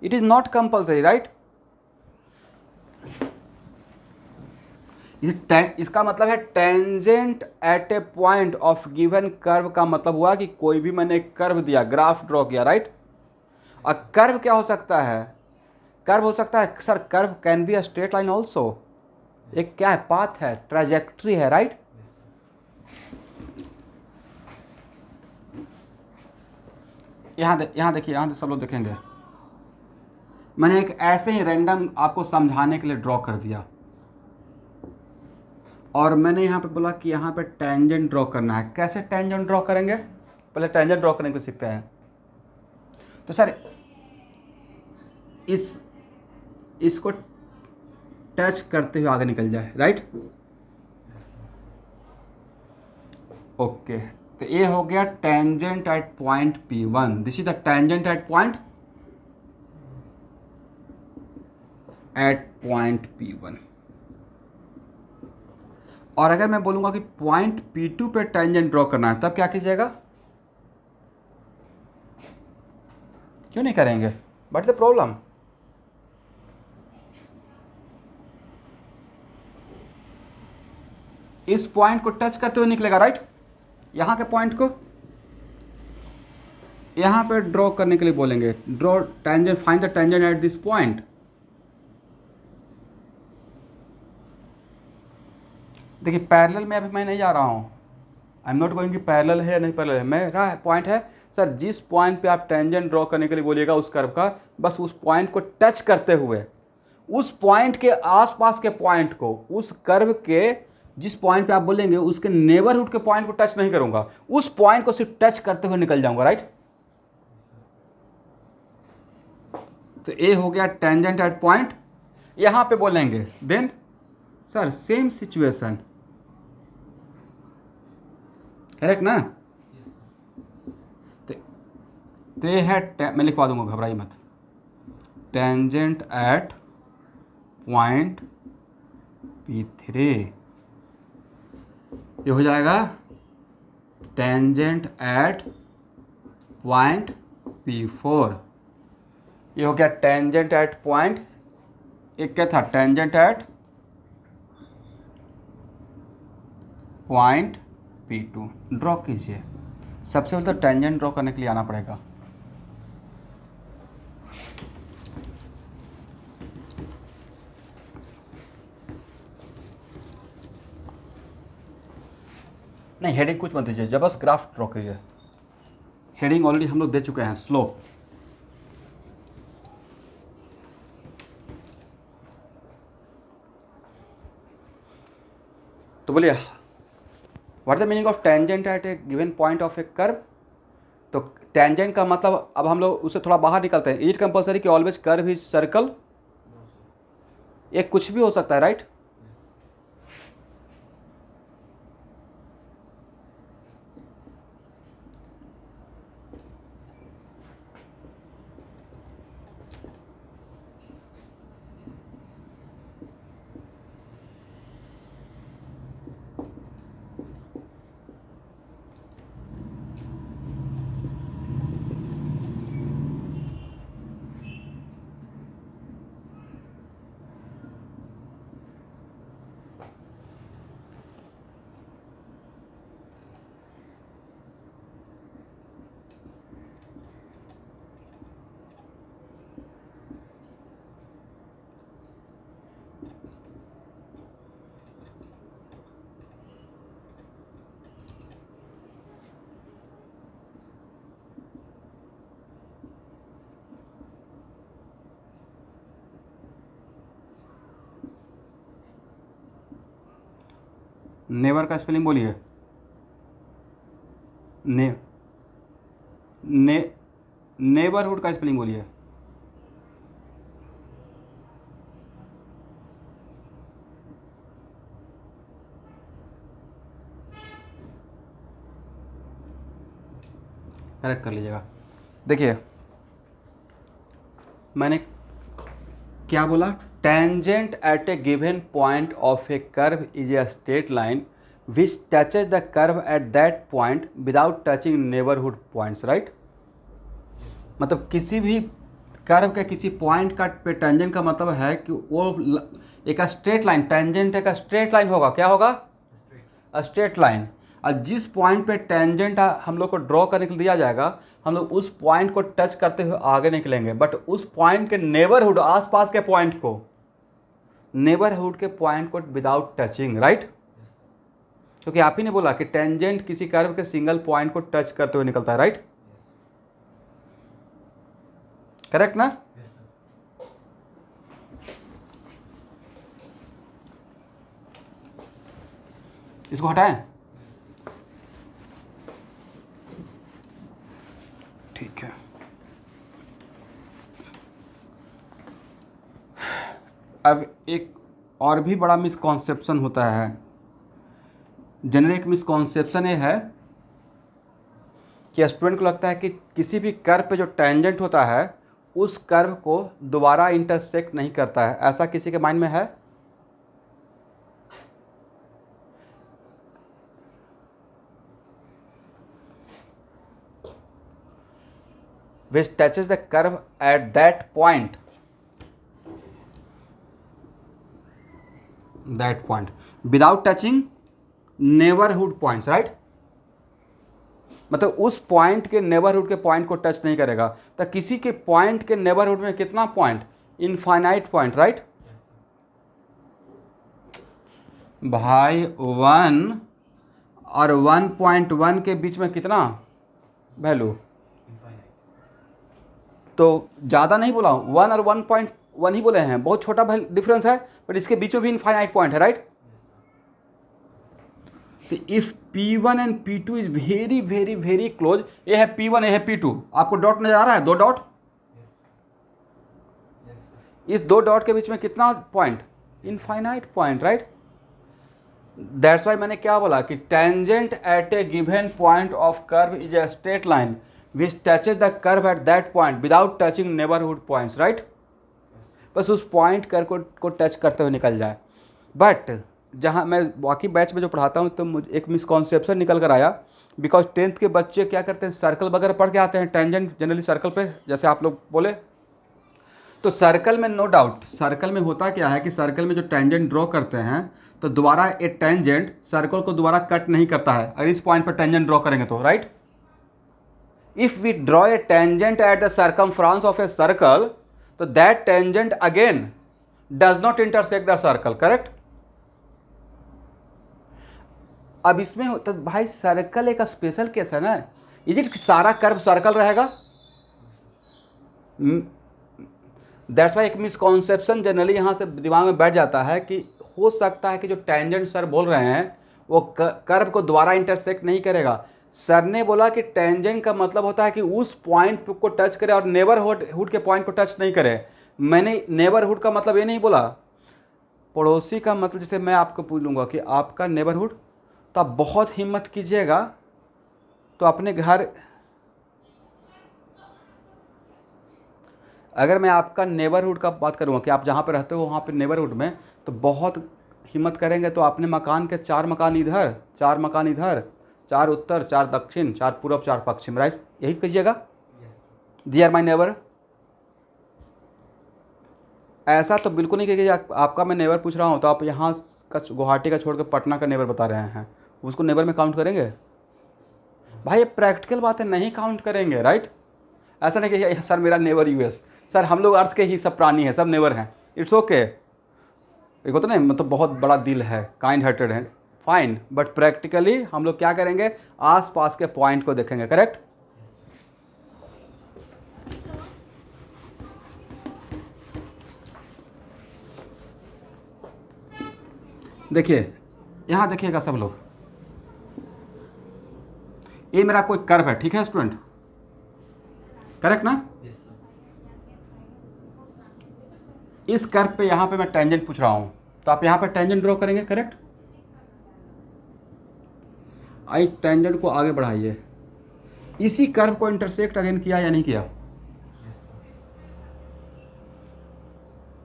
It is not compulsory, right? इसका मतलब है tangent at a point of given curve का मतलब हुआ कि कोई भी मैंने एक कर्व दिया, ग्राफ ड्रॉ किया, राइट? और कर्व क्या हो सकता है? कर्व हो सकता है sir, curve can be a straight line also. एक क्या है? पाथ है, ट्रेजेक्ट्री है, राइट? यहाँ देखिए, यहाँ सब लोग देखेंगे, मैंने एक ऐसे ही रैंडम आपको समझाने के लिए ड्रॉ कर दिया, और मैंने यहाँ पे बोला कि यहाँ पे टेंजेंट ड्रॉ करना है। कैसे टेंजेंट ड्रॉ करेंगे? पहले टेंजेंट ड्रॉ करने को सीखते हैं। तो सर इसको टच करते हुए आगे निकल जाए, राइट? ओके, तो ये हो गया tangent at point P1। This is the tangent at point P1। और अगर मैं बोलूंगा कि पॉइंट P2 पे टेंजेंट ड्रॉ करना है, तब क्या कीजिएगा? क्यों नहीं करेंगे? बट द प्रॉब्लम, इस पॉइंट को टच करते हुए निकलेगा, राइट? यहाँ के पॉइंट को यहाँ पे ड्रॉ करने के लिए बोलेंगे, draw tangent, find the tangent at this point. देखिए पैरेलल में अभी मैं नहीं जा रहा हूँ, आई एम नॉट गोइंग कि पैरेलल है या नहीं पैरेलल है। मेरा पॉइंट है सर जिस पॉइंट पे आप टेंजेंट ड्रॉ करने के लिए बोलिएगा उस कर्व का, बस उस पॉइंट को टच करते हुए, उस पॉइंट के आसपास के पॉइंट को, उस कर्व के जिस पॉइंट पे आप बोलेंगे उसके नेबरहुड के पॉइंट को टच नहीं करूंगा, उस पॉइंट को सिर्फ टच करते हुए निकल जाऊंगा, राइट। तो ए हो गया टेंजेंट एट पॉइंट। यहां पे बोलेंगे then sir same situation, correct ना। तो ये है, मैं लिखवा दूंगा घबराइए मत, टेंजेंट एट पॉइंट P3, ये हो जाएगा टेंजेंट एट पॉइंट P4, ये हो गया टेंजेंट एट पॉइंट, एक क्या था tangent at point P2। Draw कीजिए, सबसे पहले तो टेंजेंट ड्रॉ करने के लिए आना पड़ेगा। नहीं हेडिंग कुछ मत दीजिए, जब बस ग्राफ ड्रॉ कीजिए। हेडिंग ऑलरेडी हम लोग दे चुके हैं, स्लोप। तो बोलिए what the meaning of tangent at a given point of A curve. तो टेंजेंट का मतलब, अब हम लोग उससे थोड़ा बाहर निकलते हैं। इट कंपलसरी कि ऑलवेज कर्व इज सर्कल, ये कुछ भी हो सकता है, राइट। नेवर का स्पेलिंग बोलिए। ने ने नेबरहुड का स्पेलिंग बोलिए। करेक्ट कर लीजिएगा। देखिए मैंने क्या बोला, tangent at a given point of A curve is a straight line which touches the curve at that point without touching neighbourhood points, right. मतलब किसी भी कर्व के किसी पॉइंट का पे टेंजेंट का मतलब है कि वो एक स्ट्रेट लाइन, टेंजेंट एक स्ट्रेट लाइन होगा, क्या होगा, स्ट्रेट लाइन। और जिस पॉइंट पे टेंजेंट हम लोग को ड्रॉ करने के लिए दिया जाएगा, हम लोग उस पॉइंट को टच करते हुए आगे निकलेंगे, बट उस पॉइंट के नेबरहुड, आसपास के पॉइंट को, नेबरहुड के पॉइंट को विदाउट टचिंग, राइट। क्योंकि आप ही ने बोला कि टेंजेंट किसी कर्व के सिंगल पॉइंट को टच करते हुए निकलता है, राइट। करेक्ट ना। इसको हटाएं, ठीक है। अब एक और भी बड़ा मिसकॉन्सेप्शन होता है। जेनेरिक मिसकॉन्सेप्शन ये है कि स्टूडेंट को लगता है कि किसी भी कर्व पे जो टेंजेंट होता है उस कर्व को दोबारा इंटरसेक्ट नहीं करता है। ऐसा किसी के माइंड में है? which touches the curve at that point, without touching neighborhood points, right। मतलब उस पॉइंट के नेबरहुड के पॉइंट को टच नहीं करेगा। तो किसी के पॉइंट के नेबरहुड में कितना पॉइंट, इनफाइनाइट पॉइंट, राइट। भाई 1 और 1.1 के बीच में कितना वैल्यू? तो ज़्यादा नहीं बोला हूँ, 1 और 1.1 ही बोले हैं, बहुत छोटा डिफरेंस है, बट इसके बीच में भी इनफाइनाइट पॉइंट है, राइट? तो if P1 and P2 is very very very close, ये है P1, ये है P2, आपको डॉट नजर आ रहा है, 2 डॉट, इस 2 डॉट के बीच में कितना point? Infinite point, right? That's why मैंने क्या बोला कि tangent at a given point of curve is a straight line which touches the curve at that point without touching neighbourhood points, right? बस उस पॉइंट कर्व को touch करते हुए निकल जाए। बट जहाँ मैं बाकी बैच में जो पढ़ाता हूँ तो मुझे एक मिसकॉन्सेप्शन निकल कर आया, बिकॉज 10th के बच्चे क्या करते हैं, सर्कल वगैरह पढ़ के आते हैं, टेंजेंट जनरली सर्कल पे, जैसे आप लोग बोले। तो सर्कल में नो डाउट, सर्कल में होता क्या है कि सर्कल में जो टेंजेंट ड्रॉ करते हैं तो दोबारा ए टेंजेंट सर्कल को दोबारा कट नहीं करता है अगर इस पॉइंट पर टेंजेंट ड्रॉ करेंगे तो, right? If we draw a tangent at the circumference of a circle तो that tangent again does not intersect the circle, correct? अब इसमें तो भाई सर्कल एक स्पेशल केस है ना, इज इट सारा कर्व सर्कल रहेगा? दैट्स वाई एक मिसकॉन्सेप्शन जनरली यहाँ से दिमाग में बैठ जाता है कि हो सकता है कि जो टेंजेंट सर बोल रहे हैं वो कर्व को दोबारा इंटरसेक्ट नहीं करेगा। सर ने बोला कि टेंजेंट का मतलब होता है कि उस पॉइंट को टच करे और नेबरहुड के पॉइंट को टच नहीं करे। मैंने नेबरहुड का मतलब ये नहीं बोला, पड़ोसी का मतलब, जैसे मैं आपको पूछ लूँगा कि आपका नेबरहुड, तो आप बहुत हिम्मत कीजिएगा तो अपने घर, अगर मैं आपका नेबरहुड का बात करूँगा कि आप जहाँ पे रहते हो वहाँ पे नेबरहुड में, तो बहुत हिम्मत करेंगे तो अपने मकान के 4 मकान इधर, 4 मकान इधर, 4 उत्तर, 4 दक्षिण, 4 पूर्व, 4 पश्चिम, राइट? यही कीजिएगा, दे आर माई नेबर। ऐसा तो बिल्कुल नहीं कीजिए आपका मैं नेबर पूछ रहा हूँ तो आप यहाँ का गुवाहाटी का छोड़ कर पटना का नेबर बता रहे हैं, उसको नेबर में काउंट करेंगे? भाई ये प्रैक्टिकल बातें नहीं काउंट करेंगे, राइट? ऐसा नहीं कि सर मेरा नेबर यूएस, सर हम लोग अर्थ के ही सब प्राणी हैं, सब नेबर हैं, इट्स ओके। एक होता ना, मतलब बहुत बड़ा दिल है, काइंड हार्टेड है, फाइन, बट प्रैक्टिकली हम लोग क्या करेंगे, आस पास के पॉइंट को देखेंगे, करेक्ट? देखिए यहाँ देखिएगा सब लोग, ये मेरा कोई कर्व है, ठीक है स्टूडेंट, करेक्ट ना? इस कर्व पे यहाँ पे मैं टेंजेंट पूछ रहा हूँ तो आप यहाँ पे टेंजेंट ड्रॉ करेंगे, करेक्ट? आई टेंजेंट को आगे बढ़ाइए, इसी कर्व को इंटरसेक्ट अगेन किया या नहीं किया?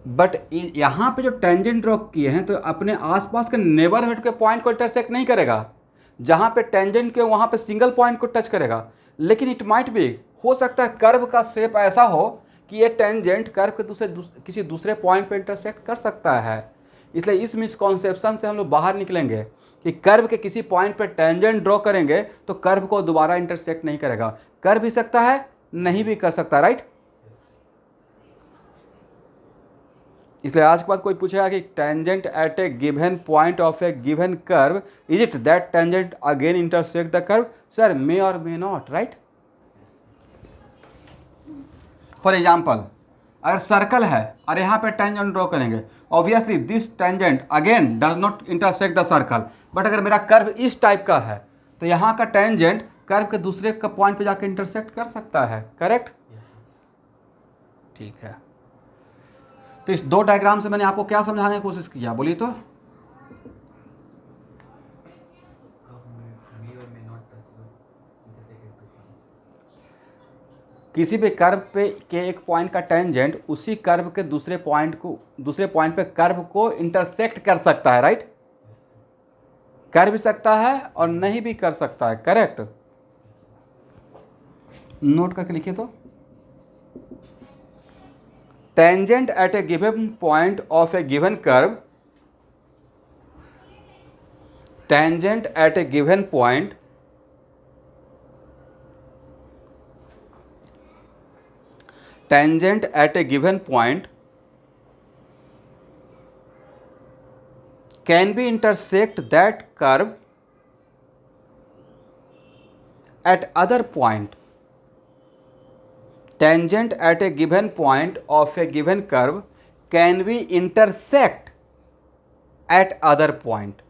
बट यहाँ पे जो टेंजेंट ड्रॉ किए हैं तो अपने आसपास के नेबरहुड के पॉइंट को इंटरसेक्ट नहीं करेगा, जहाँ पे टेंजेंट के वहाँ पे सिंगल पॉइंट को टच करेगा। लेकिन इट माइट भी, हो सकता है कर्व का शेप ऐसा हो कि ये टेंजेंट कर्व के किसी दूसरे पॉइंट पे इंटरसेक्ट कर सकता है। इसलिए इस मिसकॉन्सेप्शन से हम लोग बाहर निकलेंगे कि कर्व के किसी पॉइंट पे टेंजेंट ड्रॉ करेंगे तो कर्व को दोबारा इंटरसेक्ट नहीं करेगा, कर भी सकता है, नहीं भी कर सकता, राइट? इसलिए आज के बाद कोई पूछेगा कि tangent at a given point of a given curve, is it that tangent again intersect the curve? Sir may or may not, right? For example अगर सर्कल है और यहाँ पे टेंजेंट ड्रॉ करेंगे, obviously this tangent again does not intersect the circle. But अगर मेरा curve इस type का है तो यहाँ का टेंजेंट कर्व के दूसरे का पॉइंट पे जाकर इंटरसेक्ट कर सकता है, करेक्ट? ठीक है, तो इस 2 डायग्राम से मैंने आपको क्या समझाने की कोशिश किया, बोलिए तो? किसी भी कर्व पे के एक पॉइंट का टेंजेंट उसी कर्व के दूसरे पॉइंट पे कर्व को इंटरसेक्ट कर सकता है, राइट? कर भी सकता है और नहीं भी कर सकता है, करेक्ट? नोट करके लिखिए तो, tangent at a given point of a given curve, tangent at a given point can be intersect that curve at other point. Tangent at a given point of a given curve can be intersect at other point.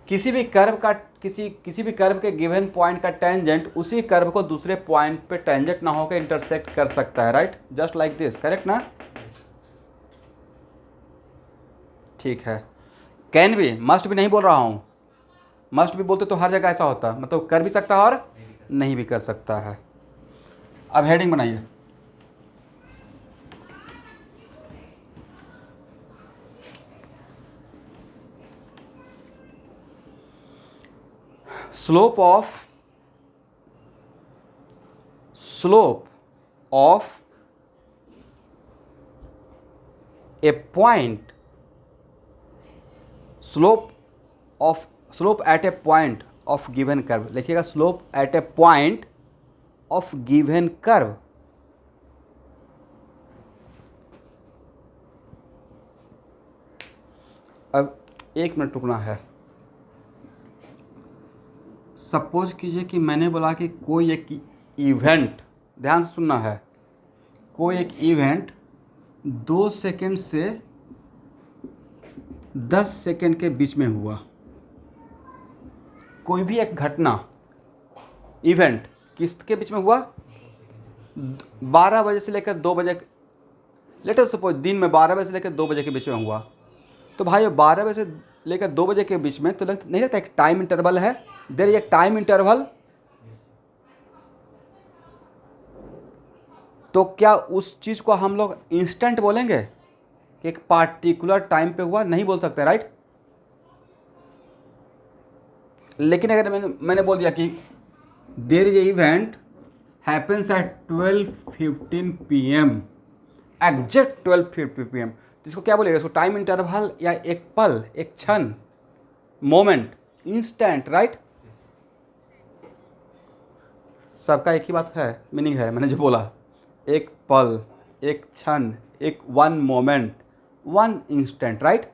किसी भी curve का किसी भी curve के given point का tangent उसी curve को दूसरे पॉइंट पे टेंजेंट ना होकर इंटरसेक्ट कर सकता है, right? Just like this, correct ना? ठीक है। कैन भी, मस्ट भी नहीं बोल रहा हूं। मस्ट भी बोलते तो हर जगह ऐसा होता, मतलब कर भी सकता है और नहीं भी कर सकता है। अब हेडिंग बनाइए। Slope of a point, slope at a point of given curve. लिखिएगा slope at a point of given curve. अब 1 मिनट रुकना है। सपोज कीजिए कि मैंने बोला कि कोई एक इवेंट, ध्यान से सुनना है, कोई एक इवेंट 2 सेकेंड से 10 सेकेंड के बीच में हुआ। कोई भी एक घटना, इवेंट किसके बीच में हुआ? 12 बजे से लेकर 2 बजे, लेट अस सपोज दिन में 12 बजे से लेकर 2 बजे के बीच में हुआ। तो भाई 12 बजे से लेकर 2 बजे के बीच में तो नहीं लगता एक टाइम इंटरवल है? There is a time interval. तो क्या उस चीज़ को हम लोग इंस्टेंट बोलेंगे कि एक पार्टिकुलर टाइम पे हुआ? नहीं बोल सकते, राइट? लेकिन अगर मैंने बोल दिया कि there is a event happens at 12:15 PM, exact 12:50 PM, तो इसको क्या बोलेगा? इसको टाइम इंटरवल या एक पल, एक क्षण, मोमेंट, इंस्टेंट, राइट? सबका एक ही बात है, मीनिंग है मैंने जो बोला, एक पल, एक क्षण, एक one moment, one instant, right?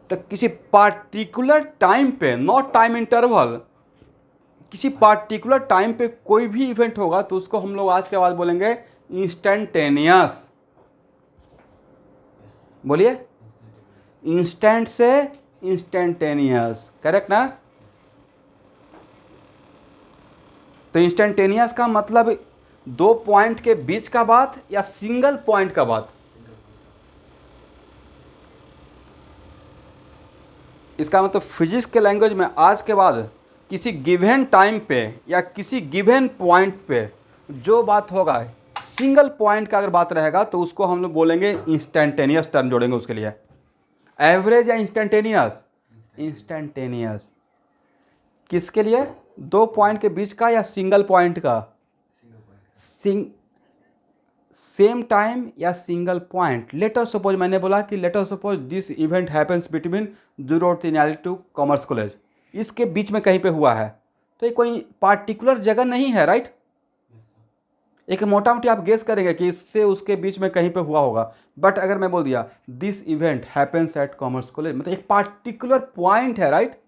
तो किसी पार्टिकुलर टाइम पे, नॉट टाइम इंटरवल, किसी पार्टिकुलर टाइम पे कोई भी इवेंट होगा तो उसको हम लोग आज के बाद बोलेंगे इंस्टेंटेनियस। बोलिए, इंस्टेंट से इंस्टेंटेनियस, करेक्ट ना? तो इंस्टेंटेनियस का मतलब 2 पॉइंट के बीच का बात या सिंगल पॉइंट का बात? इसका मतलब फिजिक्स के लैंग्वेज में आज के बाद किसी गिवन टाइम पे या किसी गिवन पॉइंट पे जो बात होगा, सिंगल पॉइंट का अगर बात रहेगा तो उसको हम लोग बोलेंगे इंस्टेंटेनियस, टर्म जोड़ेंगे उसके लिए। एवरेज या इंस्टेंटेनियस? इंस्टेंटेनियस। किसके लिए? 2 पॉइंट के बीच का या सिंगल पॉइंट का? सेम टाइम या single point. Let us suppose, मैंने बोला कि let us suppose this event happens between 0 to commerce college, इसके बीच में कहीं पे हुआ है, तो ये कोई पार्टिकुलर जगह नहीं है, राइट? एक मोटा मोटी आप गेस करेंगे कि इससे उसके बीच में कहीं पे हुआ होगा। बट अगर मैं बोल दिया this event happens at commerce college, मतलब एक पार्टिकुलर पॉइंट है, right?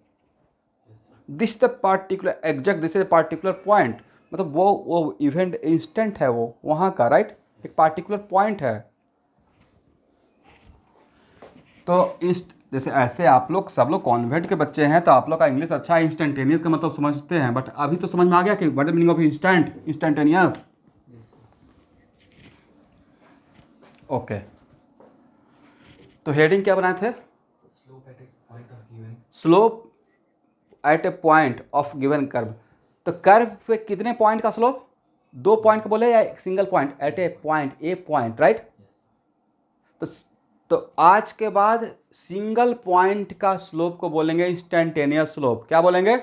This the particular exact, this is particular point, मतलब वो इवेंट इंस्टेंट है, वो वहाँ का, राइट? एक पार्टिकुलर पॉइंट है। तो जैसे ऐसे आप लोग सब लोग कॉन्वेंट के बच्चे हैं तो आप लोग का इंग्लिश अच्छा है, इंस्टेंटेनियस का मतलब समझते हैं, बट अभी तो समझ में आ गया कि what is meaning of instantaneous. Okay, तो हेडिंग क्या बनाए थे? Slope at a point of given curve. तो कर्व पे कितने पॉइंट का स्लोप? 2 पॉइंट का बोले या single point? Eight a point, A point, right? तो आज के बाद सिंगल पॉइंट का स्लोप को बोलेंगे इंस्टेंटेनियस स्लोप। क्या बोलेंगे?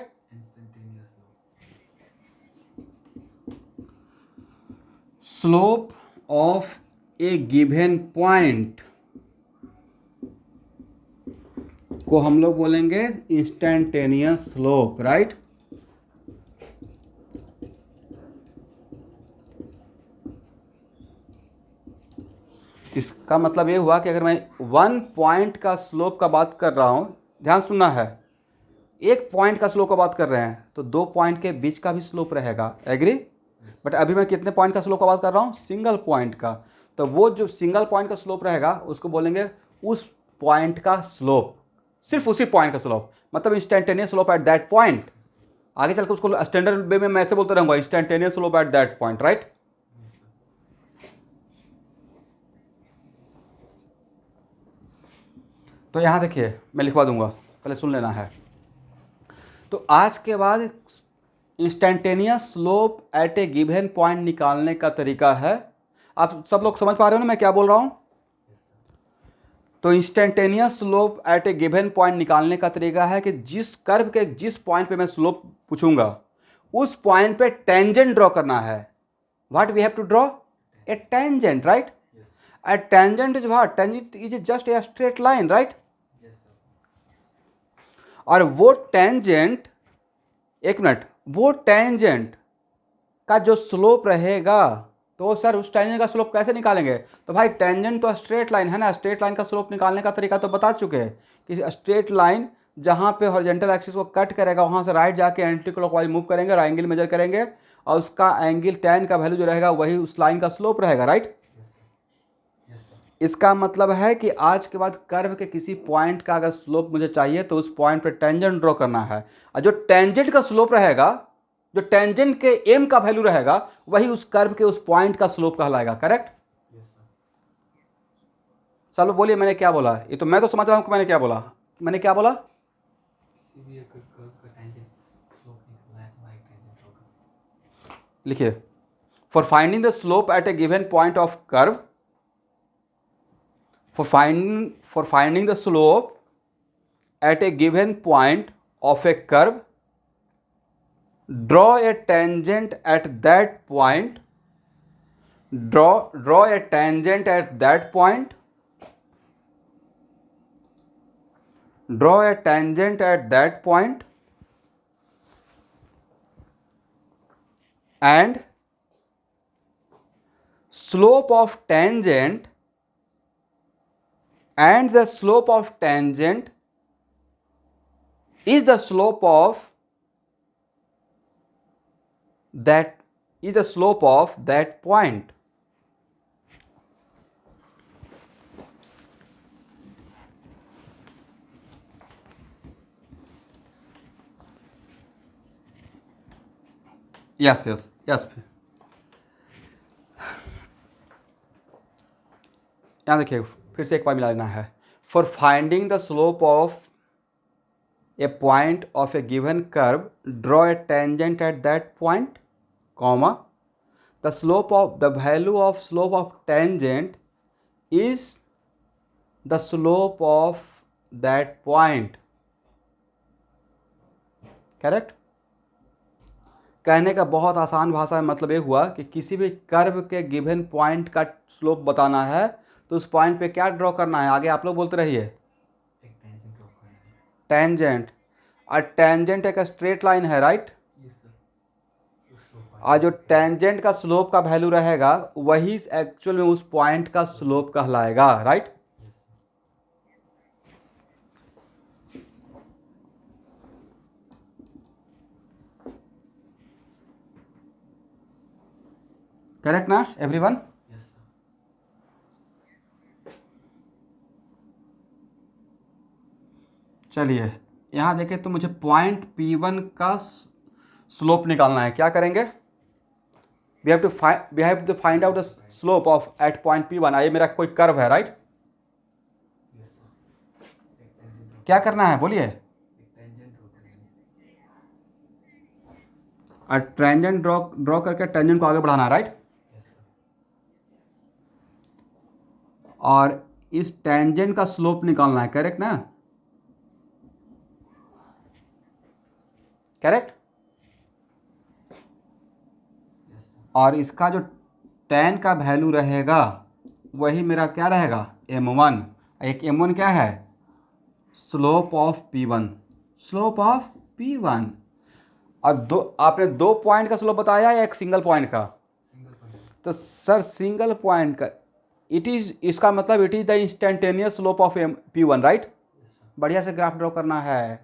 Slope of a given point को हम लोग बोलेंगे इंस्टेंटेनियस स्लोप, राइट? इसका मतलब ये हुआ कि अगर मैं 1 पॉइंट का स्लोप का बात कर रहा हूँ, ध्यान सुनना है, 1 पॉइंट का स्लोप का बात कर रहे हैं तो 2 पॉइंट के बीच का भी स्लोप रहेगा, एग्री। बट अभी मैं कितने पॉइंट का स्लोप का बात कर रहा हूँ, सिंगल पॉइंट का। तो वो जो सिंगल पॉइंट का स्लोप रहेगा उसको बोलेंगे उस पॉइंट का स्लोप, सिर्फ उसी पॉइंट का स्लोप, मतलब instantaneous slope at that point. आगे चलकर उसको स्टैंडर्ड वे में मैं ऐसे बोलते रहूंगा, instantaneous slope at that point, right. तो यहां देखिए मैं लिखवा दूंगा, पहले सुन लेना है। तो आज के बाद instantaneous slope at a given point निकालने का तरीका है। आप सब लोग समझ पा रहे हो ना मैं क्या बोल रहा हूं। तो instantaneous slope at a given point निकालने का तरीका है कि जिस कर्व के जिस पॉइंट पे मैं स्लोप पूछूंगा उस पॉइंट पे टेंजेंट ड्रॉ करना है। What we have to draw, a tangent, right. A tangent is what, tangent is just a straight line, right. और वो टेंजेंट, एक मिनट, वो टेंजेंट का जो स्लोप रहेगा, तो सर उस टेंजेंट का स्लोप कैसे निकालेंगे। तो भाई टेंजेंट तो स्ट्रेट लाइन है ना, स्ट्रेट लाइन का स्लोप निकालने का तरीका तो बता चुके हैं कि स्ट्रेट लाइन जहाँ पे हॉरिजॉन्टल एक्सिस को कट करेगा वहाँ से राइट जाके एंटी क्लॉकवाइज मूव करेंगे और एंगल मेजर करेंगे और उसका एंगल tan का वैल्यू जो रहेगा वही उस लाइन का स्लोप रहेगा, राइट। इसका मतलब है कि आज के बाद कर्व के किसी पॉइंट का अगर स्लोप मुझे चाहिए तो उस पॉइंट पे टेंजेंट ड्रॉ करना है और जो टेंजेंट का स्लोप रहेगा, जो टेंजेंट के एम का वैल्यू रहेगा वही उस कर्व के उस पॉइंट का स्लोप कहलाएगा, करेक्ट। चलो बोलिए मैंने क्या बोला, ये तो मैं तो समझ रहा हूं कि मैंने क्या बोला, मैंने क्या बोला। लिखिए, for finding the slope at a given point of curve, for finding the slope at a given point of a curve, draw a tangent at that point, draw a tangent at that point, draw a tangent at that point and slope of tangent and the slope of tangent is the slope of that point. Yes. यहाँ देखिए फिर से एक बार मिला लेना है। For finding the slope of a point of a given curve, draw a tangent at that point, comma, the slope of the value of slope of tangent is the slope of that point, correct. कहने का बहुत आसान भाषा में मतलब ये हुआ कि किसी भी कर्व के गिवन पॉइंट का स्लोप बताना है तो उस पॉइंट पे क्या ड्रॉ करना है, आगे आप लोग बोलते रहिए, टेंजेंट। और टेंजेंट एक स्ट्रेट लाइन है, राइट। और जो टेंजेंट का स्लोप का वैल्यू रहेगा वही एक्चुअल में उस पॉइंट का स्लोप कहलाएगा, राइट। करेक्ट ना एवरीवन। चलिए यहाँ देखें तो मुझे पॉइंट P1 का स्लोप निकालना है। क्या करेंगे, we have to find out the slope of at point P1। आइए मेरा कोई कर्व है, राइट। क्या करना है बोलिए, और टेंजेंट ड्रॉ करके टेंजेंट को आगे बढ़ाना है, राइट। और इस टेंजेंट का स्लोप निकालना है, करेक्ट ना, करेक्ट। और इसका जो tan का वैल्यू रहेगा वही मेरा क्या रहेगा, m1। एक m1 क्या है, slope of P1, slope of P1। और आपने 2 पॉइंट का स्लोप बताया या एक सिंगल पॉइंट का, तो सर सिंगल पॉइंट का इट इज़, इसका मतलब it is the instantaneous slope of P1 right. बढ़िया से ग्राफ ड्रॉ करना है,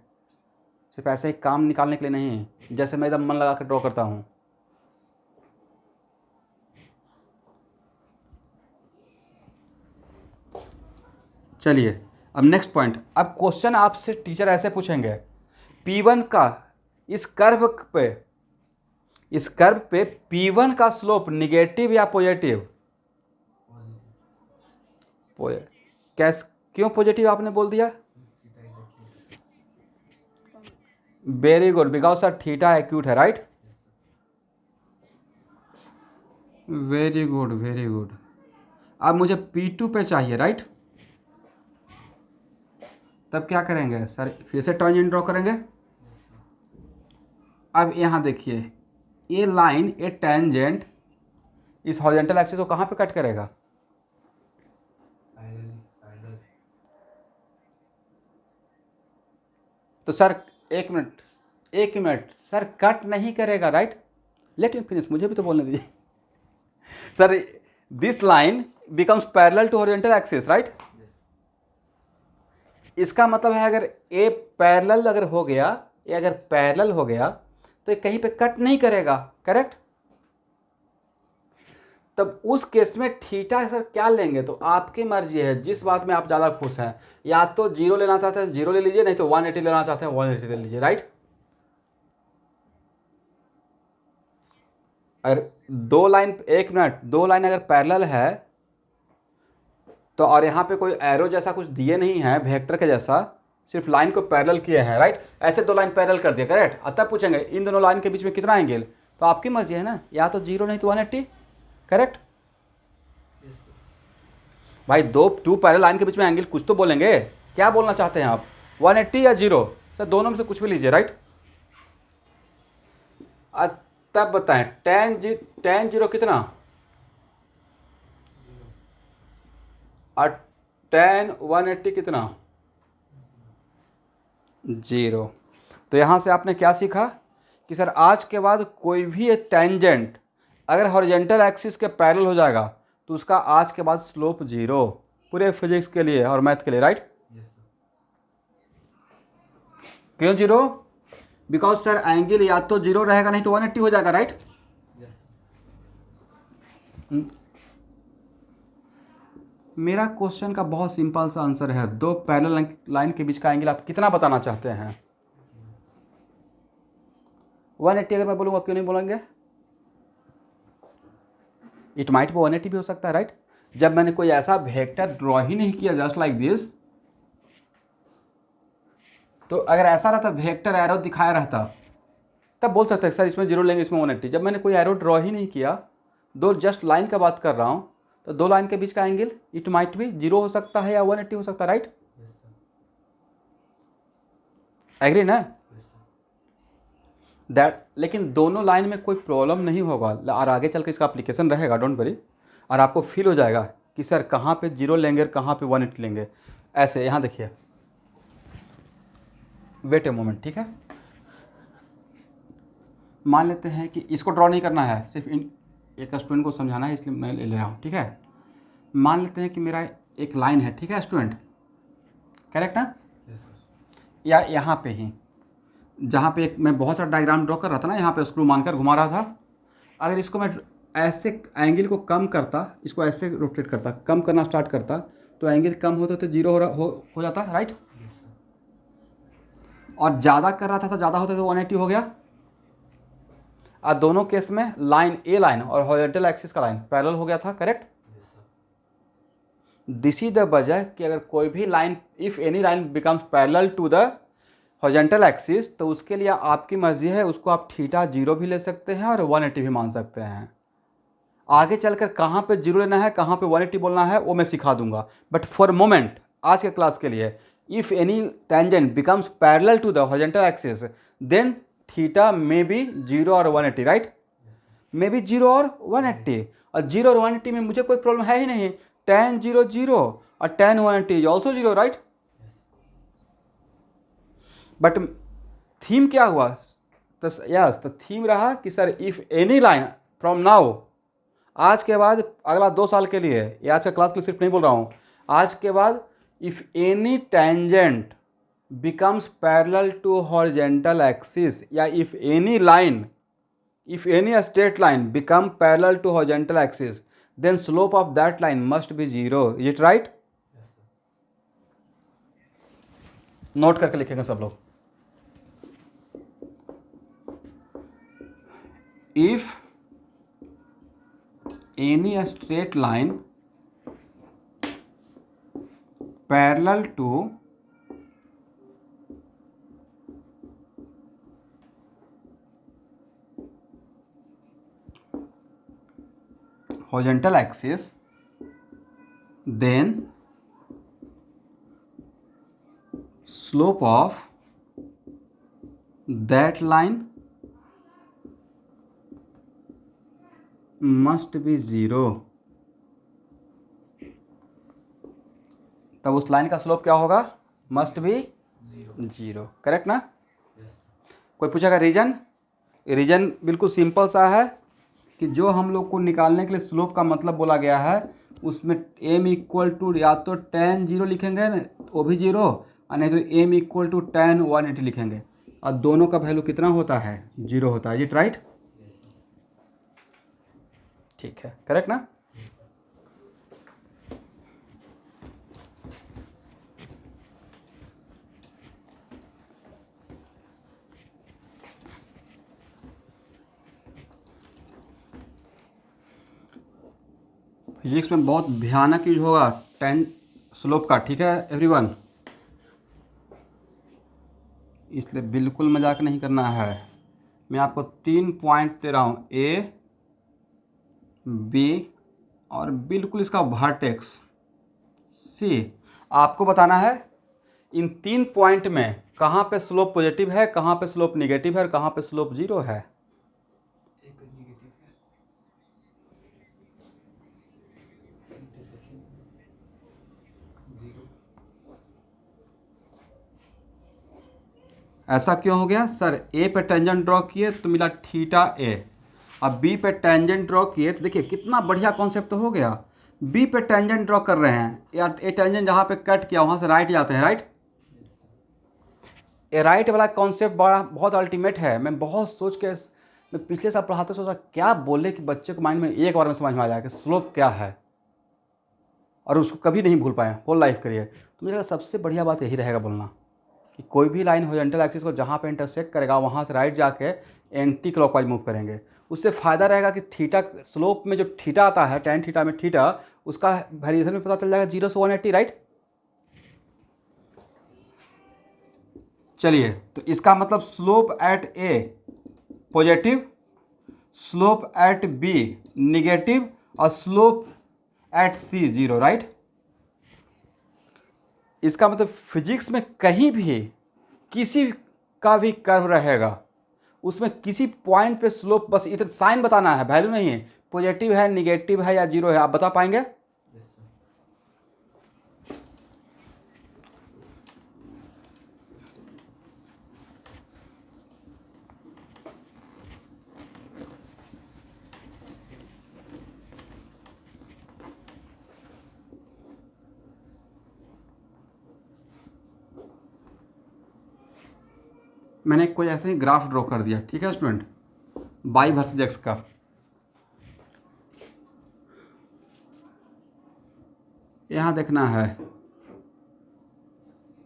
सिर्फ ऐसे ही काम निकालने के लिए नहीं, जैसे मैं एकदम मन लगा कर ड्रॉ करता हूँ। चलिए अब नेक्स्ट पॉइंट। अब क्वेश्चन आपसे टीचर ऐसे पूछेंगे, P1 का इस कर्व पे, इस कर्व पे P1 का स्लोप निगेटिव या पॉजिटिव? कैस क्यों पॉजिटिव आपने बोल दिया? Very good, because sir theta acute है right. Very good very good. अब मुझे P2 पे चाहिए राइट। तब क्या करेंगे सर, फिर से टॉन्जेंट ड्रॉ करेंगे। अब यहाँ देखिए, ये लाइन, ये टेंजेंट इस हॉरिजॉन्टल एक्सिस को कहाँ पे कट करेगा? तो सर एक मिनट, एक मिनट सर, कट नहीं करेगा राइट। लेट मी फिनिश, मुझे भी तो बोलने दीजिए sir. This line becomes parallel to horizontal axis right. इसका मतलब है अगर ए पैरेलल अगर हो गया, ये अगर पैरेलल हो गया तो ये कहीं पे कट नहीं करेगा, करेक्ट। तब उस केस में थीटा सर क्या लेंगे तो आपकी मर्जी है, जिस बात में आप ज़्यादा खुश हैं। या तो 0 लेना चाहते हैं 0 ले लीजिए, नहीं तो 180 लेना चाहते हैं 180 ले लीजिए राइट। अगर दो लाइन, एक मिनट, दो लाइन अगर पैरेलल है तो, और यहाँ पे कोई एरो जैसा कुछ दिए नहीं है वेक्टर के जैसा, सिर्फ लाइन को पैरेलल किए हैं राइट। ऐसे दो लाइन पैरेलल कर दिए करेक्ट। तब पूछेंगे इन दोनों लाइन के बीच में कितना एंगल, तो आपकी मर्जी है ना, या तो 0 नहीं तो 180, करेक्ट। भाई दो टू पैरेलल लाइन के बीच में एंगल कुछ तो बोलेंगे, क्या बोलना चाहते हैं आप, 180 या 0? सर दोनों में से कुछ भी लीजिए राइट। तब बताएं tan 0 कितना, और tan 180 कितना? 0। तो यहाँ से आपने क्या सीखा कि सर आज के बाद कोई भी एक टेंजेंट अगर हॉरिजॉन्टल एक्सिस के पैरेलल हो जाएगा तो उसका आज के बाद स्लोप 0, पूरे फिजिक्स के लिए और मैथ के लिए राइट। क्यों 0? बिकॉज सर एंगल या तो 0 रहेगा नहीं तो 180 हो जाएगा राइट। मेरा क्वेश्चन का बहुत सिंपल सा आंसर है, दो पैरेलल लाइन के बीच का एंगल आप कितना बताना चाहते हैं? 180 अगर मैं बोलूँगा क्यों नहीं बोलेंगे? इट माइट बी 180 भी हो सकता है राइट। जब मैंने कोई ऐसा वेक्टर ड्रॉ ही नहीं किया जस्ट लाइक दिस, तो अगर ऐसा रहता वेक्टर एरो दिखाया रहता तब बोल सकते हैं सर इसमें 0 लेंगे इसमें 180। जब मैंने कोई एरो ड्रॉ ही नहीं किया, दो जस्ट लाइन का बात कर रहा हूँ, तो दो लाइन के बीच का एंगल इट माइट भी 0 हो सकता है या 180 हो सकता है राइट। एग्री ना दैट। लेकिन दोनों लाइन में कोई प्रॉब्लम नहीं होगा और आगे चल के इसका एप्लीकेशन रहेगा, डोंट वरी। और आपको फील हो जाएगा कि सर कहाँ पे 0 लेंगे और कहाँ पे 180 लेंगे। ऐसे यहाँ देखिए, वेट ए मोमेंट, ठीक है। मान लेते हैं कि इसको ड्रॉ नहीं करना है, सिर्फ इन एक स्टूडेंट को समझाना है इसलिए मैं ले रहा हूँ, ठीक है। मान लेते हैं कि मेरा एक लाइन है, ठीक है स्टूडेंट, करेक्ट ना? या यहाँ पे ही जहाँ पे एक मैं बहुत सारा डायग्राम ड्रॉ कर रहा था ना, यहाँ पे स्क्रू मानकर घुमा रहा था, अगर इसको मैं ऐसे एंगल को कम करता, इसको ऐसे रोटेट करता, कम करना स्टार्ट करता, तो एंगल कम होता तो 0 हो जाता राइट। और ज़्यादा कर रहा था तो ज़्यादा होता तो 180 हो गया। और दोनों केस में लाइन, ए लाइन और हॉरिजॉन्टल एक्सिस का लाइन पैरेलल हो गया था, करेक्ट। दिस इज द वजह कि अगर कोई भी line, if any line becomes parallel to the horizontal axis, तो उसके लिए आपकी मर्जी है, उसको आप थीटा 0 भी ले सकते हैं और 180 भी मान सकते हैं। आगे चलकर कहाँ पे 0 लेना है, कहाँ पे 180 बोलना है, वो मैं सिखा दूंगा। बट फॉर मोमेंट आज के क्लास के लिए, if any tangent becomes parallel to the horizontal axis then theta may be 0 और 180 राइट। मे बी 0 और 180, और 0 और 180 में मुझे कोई प्रॉब्लम है ही नहीं। tan 0 0 और tan 180 is also 0 right. But theme क्या हुआ? तो यस, तो थीम रहा कि sir if any line from now आज के बाद अगला 2 साल के लिए, ये आज का क्लास के लिए सिर्फ नहीं बोल रहा हूँ, आज के बाद if any tangent becomes parallel to horizontal axis या if any line, if any straight line become parallel to horizontal axis, then slope of that line must be 0. Is it right? Note करके लिखेंगे सब लोग. If any straight line parallel to horizontal axis, then slope of that line must be 0. तब उस line का slope क्या होगा? Must be 0. Correct ना? कोई पूछेगा रीजन? रीजन बिल्कुल सिंपल सा है कि जो हम लोग को निकालने के लिए स्लोप का मतलब बोला गया है उसमें m इक्वल टू या तो tan 0 लिखेंगे ना, वो भी 0, और नहीं तो m इक्वल टू tan 180 लिखेंगे, और दोनों का वैल्यू कितना होता है? 0 होता है. It right? ठीक है, करेक्ट ना? फिजिक्स में बहुत भयानक यूज होगा टेन स्लोप का. ठीक है एवरीवन, इसलिए बिल्कुल मजाक नहीं करना है. मैं आपको 3 पॉइंट दे रहा हूँ, ए बी और बिल्कुल इसका वर्टेक्स सी. आपको बताना है इन 3 पॉइंट में कहाँ पे स्लोप पॉजिटिव है, कहाँ पे स्लोप निगेटिव है और कहाँ पे स्लोप 0 है. ऐसा क्यों हो गया सर? ए पे टेंजेंट ड्रॉ किए तो मिला थीटा ए, अब बी पे टेंजेंट ड्रॉ किए तो देखिए कितना बढ़िया कॉन्सेप्ट तो हो गया. बी पे टेंजेंट ड्रॉ कर रहे हैं या ए टेंजेंट जहाँ पे कट किया वहाँ से राइट जाते हैं. राइट? ए राइट वाला कॉन्सेप्ट बड़ा बहुत अल्टीमेट है. मैं बहुत सोच के, मैं पिछले साल पढ़ाते सोचा क्या बोले कि बच्चे को माइंड में एक बार में समझ में आ जाए कि स्लोप क्या है, और उसको कभी नहीं भूल पाए होल लाइफ के लिए. तो मुझे लगा सबसे बढ़िया बात यही रहेगा बोलना कि कोई भी लाइन हॉरिजॉन्टल एक्सिस को जहाँ पे इंटरसेक्ट करेगा वहाँ से राइट जाके एंटी क्लॉकवाइज मूव करेंगे. उससे फ़ायदा रहेगा कि थीटा स्लोप में जो थीटा आता है, tan थीटा में थीटा, उसका वेरिएशन में पता चल जाएगा 0 से 180. राइट? चलिए, तो इसका मतलब slope at A positive, slope at B negative और स्लोप एट सी 0. राइट? इसका मतलब फिजिक्स में कहीं भी किसी का भी कर्व रहेगा उसमें किसी पॉइंट पे स्लोप, बस इधर साइन बताना है, वैल्यू नहीं है, पॉजिटिव है, निगेटिव है या 0 है. आप बता पाएंगे? मैंने कोई ऐसे ही ग्राफ ड्रॉ कर दिया. ठीक है स्टूडेंट, y वर्सेस x का. यहाँ देखना है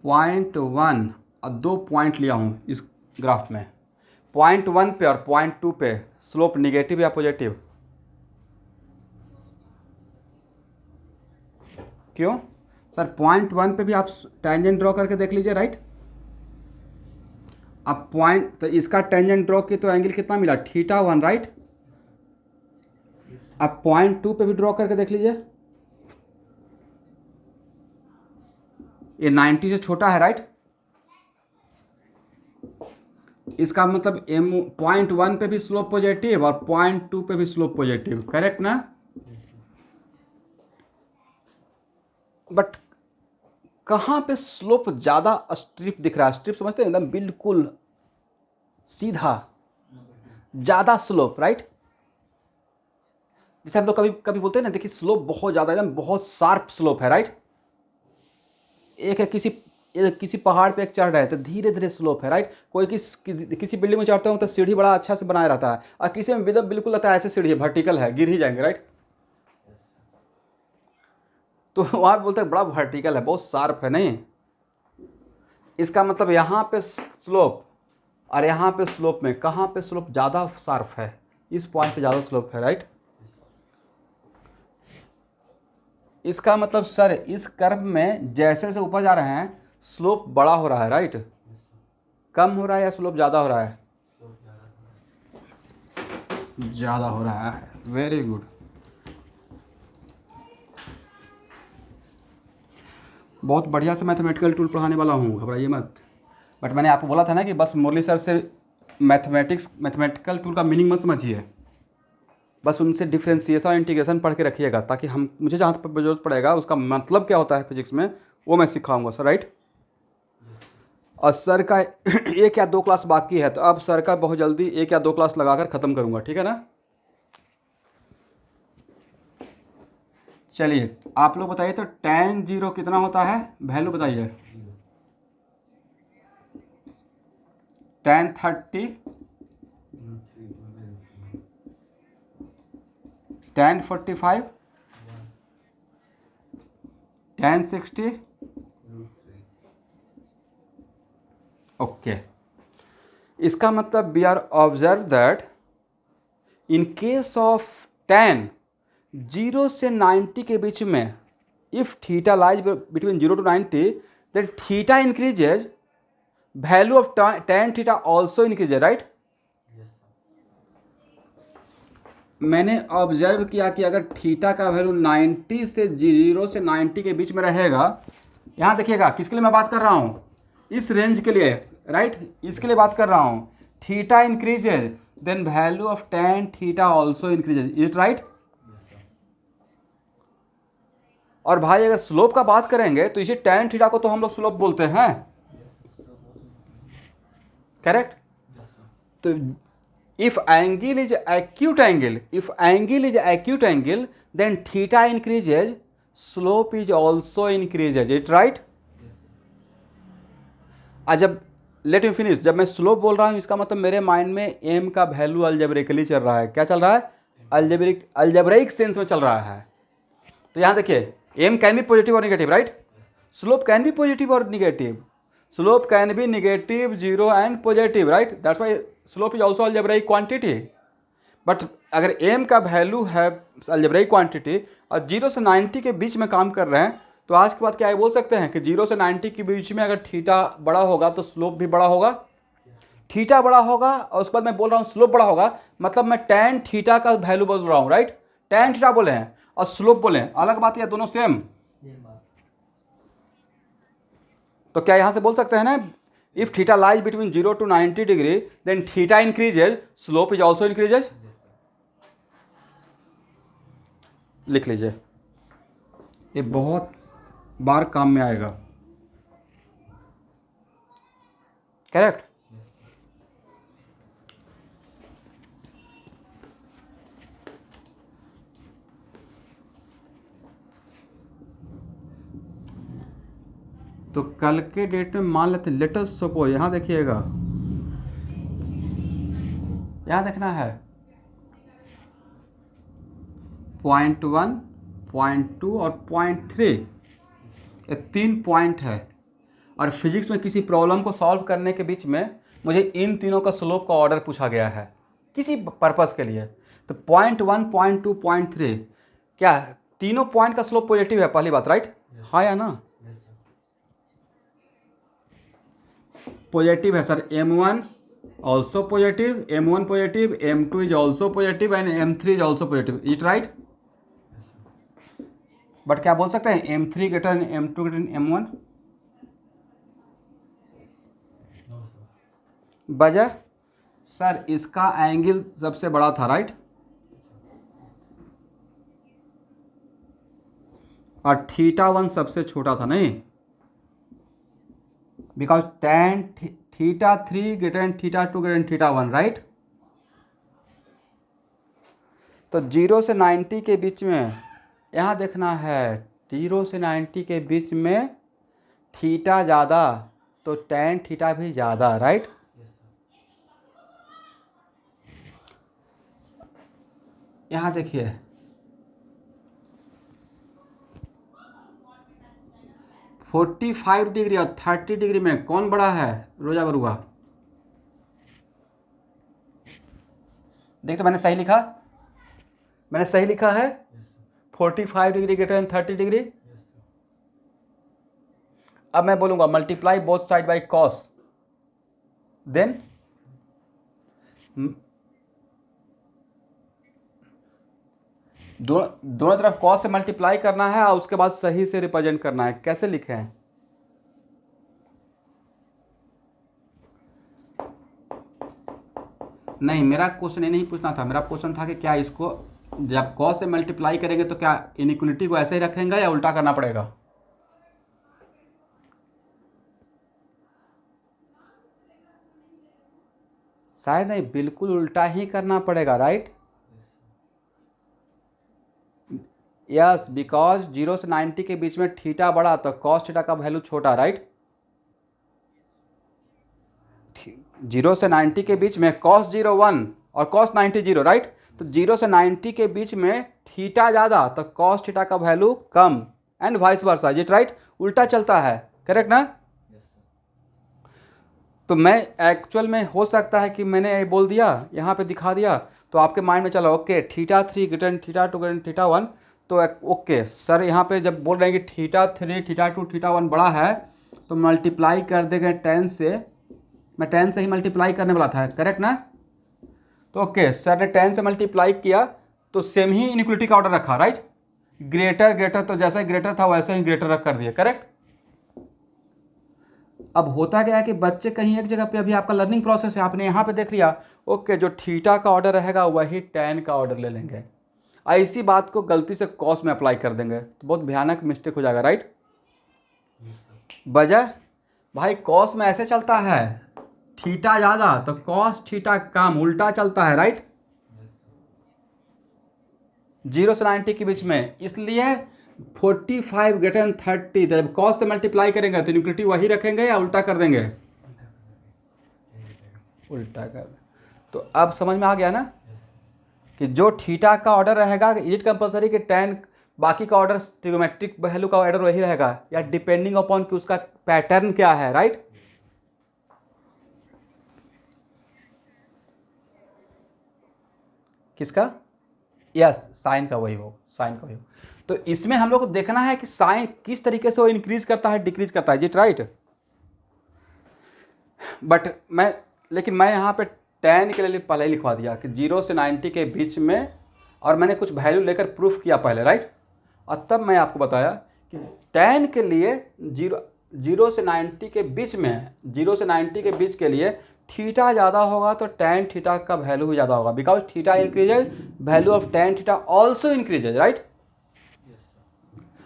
पॉइंट 1 और 2 पॉइंट लिया हूँ इस ग्राफ में. पॉइंट 1 पे और पॉइंट 2 पे स्लोप निगेटिव या पॉजिटिव? क्यों सर? पॉइंट 1 पे भी आप टेंजेंट ड्रॉ करके देख लीजिए. राइट? अब पॉइंट, तो इसका टेंजेंट ड्रॉ की तो एंगल कितना मिला? थीटा 1. राइट? अब पॉइंट 2 पे भी ड्रॉ करके देख लीजिए, ये 90 से छोटा है. राइट? इसका मतलब एम पॉइंट 1 पे भी स्लोप पॉजिटिव और पॉइंट 2 पे भी स्लोप पॉजिटिव. करेक्ट ना? बट कहाँ पे स्लोप ज़्यादा स्ट्रिप दिख रहा है? स्ट्रिप समझते हैं, एकदम बिल्कुल सीधा, ज़्यादा स्लोप. राइट? जैसे हम लोग कभी कभी बोलते हैं ना, देखिए स्लोप बहुत ज़्यादा एकदम बहुत शार्प स्लोप है, राइट। एक है किसी पहाड़ पे एक चढ़ रहे हैं तो धीरे धीरे स्लोप है, राइट। कोई किसी बिल्डिंग में चढ़ते हो तो सीढ़ी बड़ा अच्छा से बनाया रहता है, और किसी में बिल्कुल लगता है ऐसे सीढ़ी है, वर्टिकल है, गिर ही जाएंगे, राइट। तो वहाँ बोलते हैं बड़ा वर्टिकल है, बहुत शार्प है, नहीं। इसका मतलब यहाँ पे स्लोप और यहाँ पे स्लोप में कहाँ पे स्लोप ज़्यादा शार्प है, इस पॉइंट पे ज़्यादा स्लोप है, राइट। इसका मतलब सर इस कर्व में जैसे जैसे ऊपर जा रहे हैं स्लोप बड़ा हो रहा है, राइट। कम हो रहा है या स्लोप ज़्यादा हो रहा है? ज़्यादा हो रहा है, वेरी गुड। बहुत बढ़िया से मैथमेटिकल टूल पढ़ाने वाला हूँ, घबराइए मत। बट मैंने आपको बोला था ना कि बस मुरली सर से मैथमेटिकल टूल का मीनिंग मत समझिए, बस उनसे डिफ्रेंशिएशन और इंटीग्रेशन पढ़ के रखिएगा, ताकि मुझे जहाँ तक जरूरत पड़ेगा उसका मतलब क्या होता है फिजिक्स में वो मैं सिखाऊंगा सर, राइट। और सर का 1 या 2 क्लास बाकी है, तो अब सर का बहुत जल्दी 1 या 2 क्लास लगाकर ख़त्म करूँगा, ठीक है ना। चलिए आप लोग बताइए, तो tan 0 कितना होता है, वैल्यू बताइए। tan 30, tan 45, tan 60, okay. इसका मतलब we are observe that in case of tan 0 से 90 के बीच में, if theta lies between 0 to 90, then theta increases, value of tan theta also increases, right. मैंने ऑब्जर्व किया कि अगर थीटा का वैल्यू 90 से 0 से 90 के बीच में रहेगा, यहाँ देखिएगा किसके लिए मैं बात कर रहा हूँ, इस रेंज के लिए, राइट, इसके लिए बात कर रहा हूँ। Theta increases then value of tan theta also increases, is it right. और भाई अगर स्लोप का बात करेंगे तो इसे tan थीटा को तो हम लोग स्लोप बोलते हैं, करेक्ट। तो if angle is acute angle, then theta increases, slope is also increases, it right। जब लेट मी फिनिश, जब मैं स्लोप बोल रहा हूँ इसका मतलब मेरे माइंड में m का वैल्यू अल्जेब्रिकली चल रहा है, क्या चल रहा है, अल्जेब्रिक सेंस में चल रहा है। तो यहाँ देखिए m कैन बी पॉजिटिव और negative, right. Slope can be positive और negative, slope can be negative, 0 and positive, right. That's why slope is also algebraic quantity. But अगर m का वैल्यू है अल्जेब्रिक क्वांटिटी और 0 से 90 के बीच में काम कर रहे हैं, तो आज के बाद क्या बोल सकते हैं कि 0 से 90 के बीच में अगर थीटा बड़ा होगा तो स्लोप भी बड़ा होगा, थीटा बड़ा होगा, और उसके बाद मैं बोल रहा हूँ स्लोप बड़ा होगा, मतलब मैं tan थीटा का वैल्यू बोल रहा हूँ, राइट। tan थीटा बोले हैं और स्लोप बोले हैं, अलग बात है, दोनों सेम। तो क्या यहाँ से बोल सकते हैं ना, if theta lies between 0 to 90 degree then theta increases, slope is also increases. लिख लीजिए, ये बहुत बार काम में आएगा, करेक्ट। तो कल के डेट में मान लेते हैं, लेट अस सपोज, यहाँ देखिएगा, यहाँ देखना है 0.1, 0.2 और 0.3, ये 3 पॉइंट है। और फिजिक्स में किसी प्रॉब्लम को सॉल्व करने के बीच में मुझे इन तीनों का स्लोप का ऑर्डर पूछा गया है किसी पर्पस के लिए। तो 0.1, 0.2, 0.3, क्या तीनों पॉइंट का स्लोप पॉजिटिव है, पहली बात, राइट। हाँ या ना, पॉजिटिव है sir. m1 also positive, m1 positive, m2 is also positive and m3 is also positive, it right. But क्या बोल सकते हैं m3 greater than m2 greater than m1, वजह सर इसका एंगल सबसे बड़ा था, राइट। और θ1 सबसे छोटा था, नहीं, because tan θ3 greater than θ2 greater than θ1, right. तो 0 से 90 के बीच में यहाँ देखना है, 0 से 90 के बीच में थीटा ज़्यादा तो tan थीटा भी ज़्यादा, राइट। यहाँ देखिए 45 डिग्री और 30 डिग्री में कौन बड़ा है, रोजा बरुआ। देख तो मैंने सही लिखा, मैंने सही लिखा है 45 डिग्री ग्रेटर देन 30 डिग्री। अब मैं बोलूंगा multiply both side by cos, then दोनों तरफ कॉस से मल्टीप्लाई करना है और उसके बाद सही से रिप्रेजेंट करना है। कैसे लिखे हैं, नहीं मेरा क्वेश्चन ये नहीं पूछना था, मेरा क्वेश्चन था कि क्या इसको जब कॉस से मल्टीप्लाई करेंगे तो क्या इनइक्वलिटी को ऐसे ही रखेंगे या उल्टा करना पड़ेगा। शायद नहीं, बिल्कुल उल्टा ही करना पड़ेगा, राइट। यस, बिकॉज 0 से 90 के बीच में थीटा बड़ा तो कॉस थीटा का वैल्यू छोटा, राइट। 0 से 90 के बीच में cos 0 1 और cos 90 0, राइट। तो 0 से 90 के बीच में थीटा ज़्यादा तो cos थीटा का value come and vice versa, it right, उल्टा चलता है, करेक्ट ना। तो मैं एक्चुअल में हो सकता है कि मैंने ये बोल दिया, यहाँ पे दिखा दिया तो आपके माइंड में चला okay theta 3 greater than theta 2 greater than theta 1, तो ओके सर यहाँ पे जब बोल रहे हैं कि थीटा 3 थीटा 2 थीटा 1 बड़ा है तो मल्टीप्लाई कर देंगे 10 से, मैं 10 से ही मल्टीप्लाई करने वाला था, करेक्ट ना। तो ओके सर ने 10 से मल्टीप्लाई किया तो सेम ही इनइक्वलिटी का ऑर्डर रखा, राइट। ग्रेटर ग्रेटर तो जैसा ही ग्रेटर था वैसे ही ग्रेटर रख कर दिया, करेक्ट। अब होता क्या है कि बच्चे कहीं एक जगह पे, अभी आपका लर्निंग प्रोसेस है, आपने यहाँ पे देख लिया ओके जो थीटा का ऑर्डर रहेगा वही tan का ऑर्डर ले लेंगे, ऐसी बात को गलती से कॉस में अप्लाई कर देंगे तो बहुत भयानक मिस्टेक हो जाएगा, राइट। वजह भाई कॉस में ऐसे चलता है, थीटा ज़्यादा तो कॉस थीटा कम, उल्टा चलता है, राइट। 0 से 90 के बीच में, इसलिए 45 ग्रेटर देन 30 जब कॉस से मल्टीप्लाई करेंगे तो इनइक्वलिटी वही रखेंगे या उल्टा कर देंगे, उल्टा कर देंगे। तो अब समझ में आ गया ना कि जो थीटा का ऑर्डर रहेगा इट कंपलसरी कि tan बाकी का ऑर्डर ट्रिग्नोमेट्रिक वैल्यू का ऑर्डर वही रहेगा या डिपेंडिंग अपॉन कि उसका पैटर्न क्या है, राइट। किसका, यस साइन का वही हो, साइन का वही हो। तो इसमें हम लोग को देखना है कि साइन किस तरीके से वो इंक्रीज करता है डिक्रीज करता है, जिट राइट। बट लेकिन मैं यहाँ पे tan के लिए पहले ही लिखवा दिया कि 0 से 90 के बीच में, और मैंने कुछ वैल्यू लेकर प्रूफ किया पहले, राइट। और तब मैं आपको बताया कि tan के लिए 0 से 90 के बीच में, 0 से 90 के बीच के लिए थीटा ज़्यादा होगा तो tan थीटा का वैल्यू भी ज़्यादा होगा, because theta increases value of tan theta also increases, right.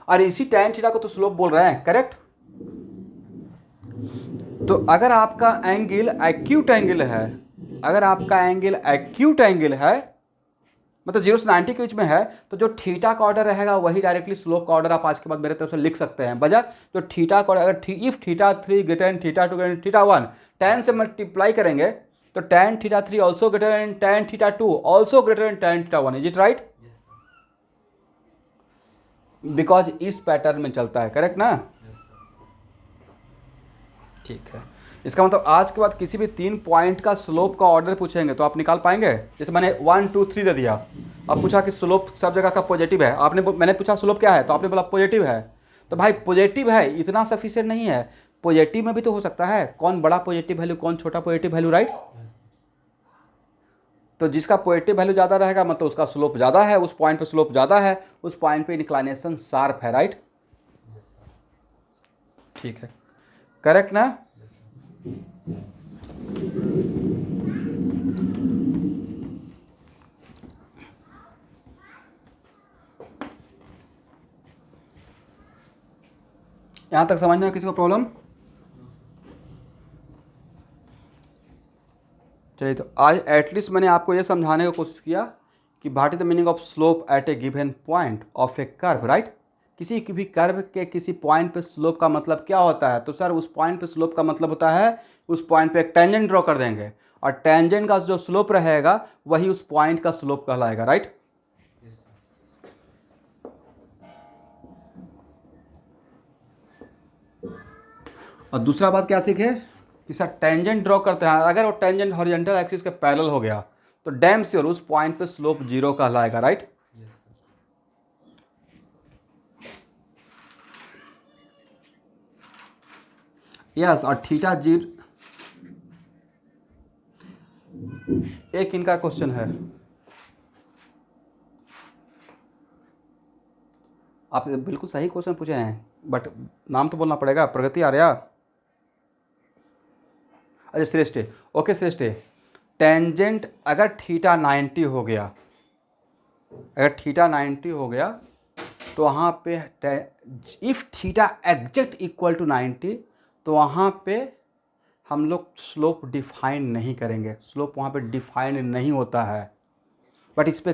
और इसी tan थीटा को तो स्लोप बोल रहे हैं, करेक्ट। तो अगर आपका एंगल एक्यूट एंगल है, अगर आपका एंगल एक्यूट एंगल है मतलब 0 से 90 के बीच में है तो जो थीटा का ऑर्डर रहेगा वही डायरेक्टली स्लोप का ऑर्डर आप आज के बाद मेरे तरफ से लिख सकते हैं। बजाय जो थीटा का ऑर्डर, अगर if theta 3 greater than theta 2 greater than theta 1 tan से मल्टीप्लाई करेंगे तो tan theta 3 also greater than tan theta 2 also greater than tan theta 1, is it right. Because इस पैटर्न में चलता है, करेक्ट ना। ठीक है, इसका मतलब आज के बाद किसी भी 3 पॉइंट का स्लोप का ऑर्डर पूछेंगे तो आप निकाल पाएंगे। जैसे मैंने 1 2 3 दे दिया, अब पूछा कि स्लोप सब जगह का पॉजिटिव है, मैंने पूछा स्लोप क्या है तो आपने बोला पॉजिटिव है। तो भाई पॉजिटिव है इतना सफिशिएंट नहीं है, पॉजिटिव में भी तो हो सकता है, कौन बड़ा पॉजिटिव वैल्यू कौन छोटा पॉजिटिव वैल्यू, राइट। तो जिसका पॉजिटिव वैल्यू ज़्यादा रहेगा मतलब उसका स्लोप ज़्यादा है, उस पॉइंट पे स्लोप ज़्यादा है, उस पॉइंट पे इंक्लाइनेशन शार्प है, राइट। ठीक है, करेक्ट ना। यहां तक समझने में किसी को प्रॉब्लम। चलिए, तो आज एटलीस्ट मैंने आपको ये समझाने की कोशिश किया कि what is the meaning of slope at a given point of A curve, right. किसी भी कर्व के किसी पॉइंट पे स्लोप का मतलब क्या होता है? तो सर उस पॉइंट पे स्लोप का मतलब होता है उस पॉइंट पे एक टेंजेंट ड्रॉ कर देंगे और टेंजेंट का जो स्लोप रहेगा वही उस पॉइंट का स्लोप कहलाएगा, राइट। और दूसरा बात क्या सीखे कि सर टेंजेंट ड्रॉ करते हैं, अगर वो टेंजेंट हॉरिजॉन्टल एक्सिस के पैरेलल हो गया तो डैम श्योर उस पॉइंट पे स्लोप 0 कहलाएगा, राइट। यस, और थीटा 0। एक इनका क्वेश्चन है, आप बिल्कुल सही क्वेश्चन पूछे हैं बट नाम तो बोलना पड़ेगा। प्रगति आर्या, अच्छा श्रेष्ठ, ओके श्रेष्ठ। टेंजेंट अगर थीटा 90 हो गया, अगर थीटा 90 हो गया तो वहाँ पे if theta exact equal to 90 तो वहाँ पे हम लोग स्लोप डिफाइन नहीं करेंगे, स्लोप वहाँ पे डिफाइन नहीं होता है। बट इस पर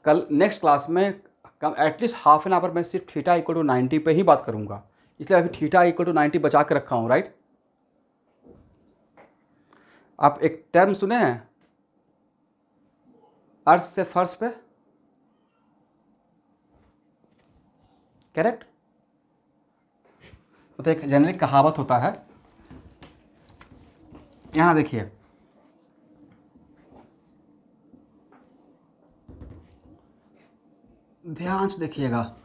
कल नेक्स्ट क्लास में कम एटलीस्ट हाफ एन आवर में सिर्फ थीटा इक्वल टू 90 पे ही बात करूँगा, इसलिए अभी थीटा इक्वल टू 90 बचा के रखा हूँ, राइट। आप एक टर्म सुने हैं अर्थ से फर्श पे, करेक्ट। तो एक जेनरिक कहावत होता है, यहां देखिए ध्यान से देखिएगा,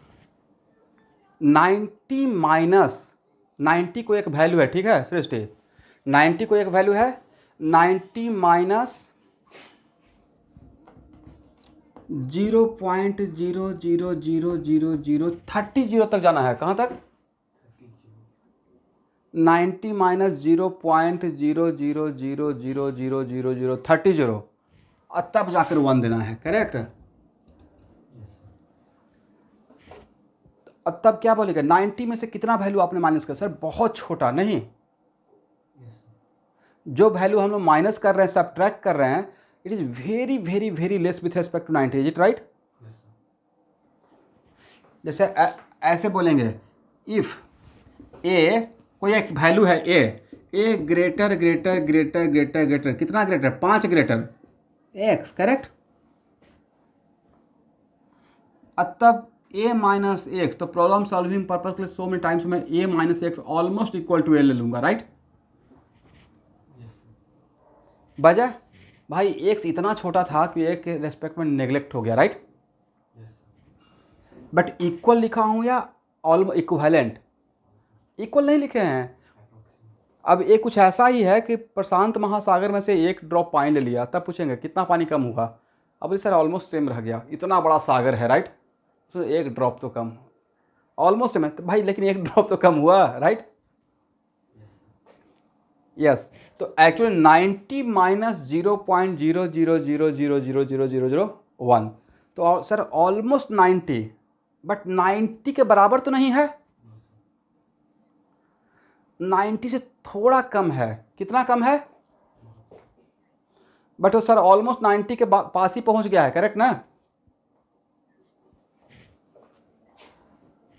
90 माइनस 90 को एक वैल्यू है, ठीक है श्रेष्ठ, 90 को एक वैल्यू है, 90 माइनस 0.0000030 तक जाना है। कहाँ तक? 90 माइनस 0.000000030 और तब जाकर 1 देना है, करेक्ट। और तब क्या बोलेगा, 90 में से कितना वैल्यू आपने माइनस कर? सर बहुत छोटा नहीं, जो वैल्यू हम लोग माइनस कर रहे हैं, सब्ट्रैक्ट कर रहे हैं, it is very very very less with respect to 90, is it right? जैसे ऐसे बोलेंगे, इफ़ ए कोई एक वैल्यू है a greater greater greater greater greater, कितना ग्रेटर? 5 greater x, correct. अब तब ए माइनस एक्स, तो प्रॉब्लम सॉल्विंग पर्पज के लिए सो मेनी टाइम्स मैं a minus x almost equal to a ले लूंगा, राइट। वजह भाई एक्स इतना छोटा था कि एक के रेस्पेक्ट में नेग्लेक्ट हो गया, राइट। बट इक्वल लिखा हूं या ऑल इक्विवेलेंट? इक्वल नहीं लिखे हैं। अब ये कुछ ऐसा ही है कि प्रशांत महासागर में से एक ड्रॉप पानी ले लिया, तब पूछेंगे कितना पानी कम होगा, अब सर ऑलमोस्ट सेम रह गया, इतना बड़ा सागर है, राइट। तो एक ड्रॉप तो कम, ऑलमोस्ट सेम है तो भाई, लेकिन एक ड्रॉप तो कम हुआ, राइट। यस, तो एक्चुअली 90 माइनस 0.000000001, तो सर ऑलमोस्ट 90, बट 90 के बराबर तो नहीं है, 90 से थोड़ा कम है। कितना कम है? बट वो सर ऑलमोस्ट 90 के पास ही पहुंच गया है, करेक्ट ना।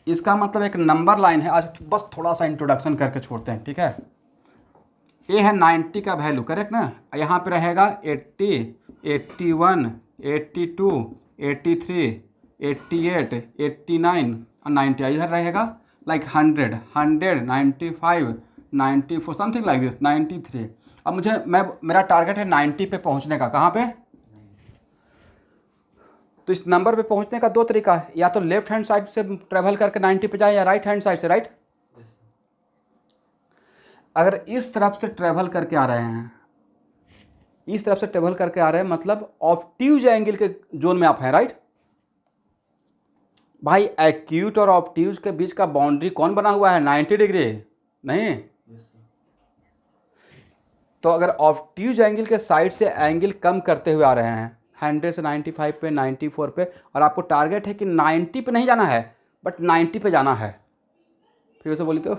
इसका मतलब एक नंबर लाइन है। आज बस थोड़ा सा इंट्रोडक्शन करके छोड़ते हैं, ठीक है। ये है 90 का वैल्यू, करेक्ट ना। यहाँ पे रहेगा 80, 81, 82, 83, 88, 89 और 90। इधर रहेगा लाइक 100, 100, 95, 94, समथिंग लाइक दिस, 93। अब मेरा टारगेट है 90 पे पहुंचने का। कहाँ पे? तो इस नंबर पे पहुंचने का दो तरीका है, या तो लेफ्ट हैंड साइड से ट्रेवल करके 90 पे जाए, या राइट हैंड साइड से, राइट। अगर इस तरफ से ट्रेवल करके आ रहे हैं, इस तरफ से ट्रेवल करके आ रहे हैं, मतलब ऑब्ट्यूज एंगल के जोन में आप हैं, राइट। भाई एक्यूट और ऑब्ट्यूज के बीच का बाउंड्री कौन बना हुआ है? 90 डिग्री नहीं। तो अगर ऑब्ट्यूज एंगल के साइड से एंगल कम करते हुए आ रहे हैं 100 से 95 पे, 94 पे, और आपको टारगेट है कि 90 पे नहीं जाना है बट 90 पे जाना है, फिर से बोली तो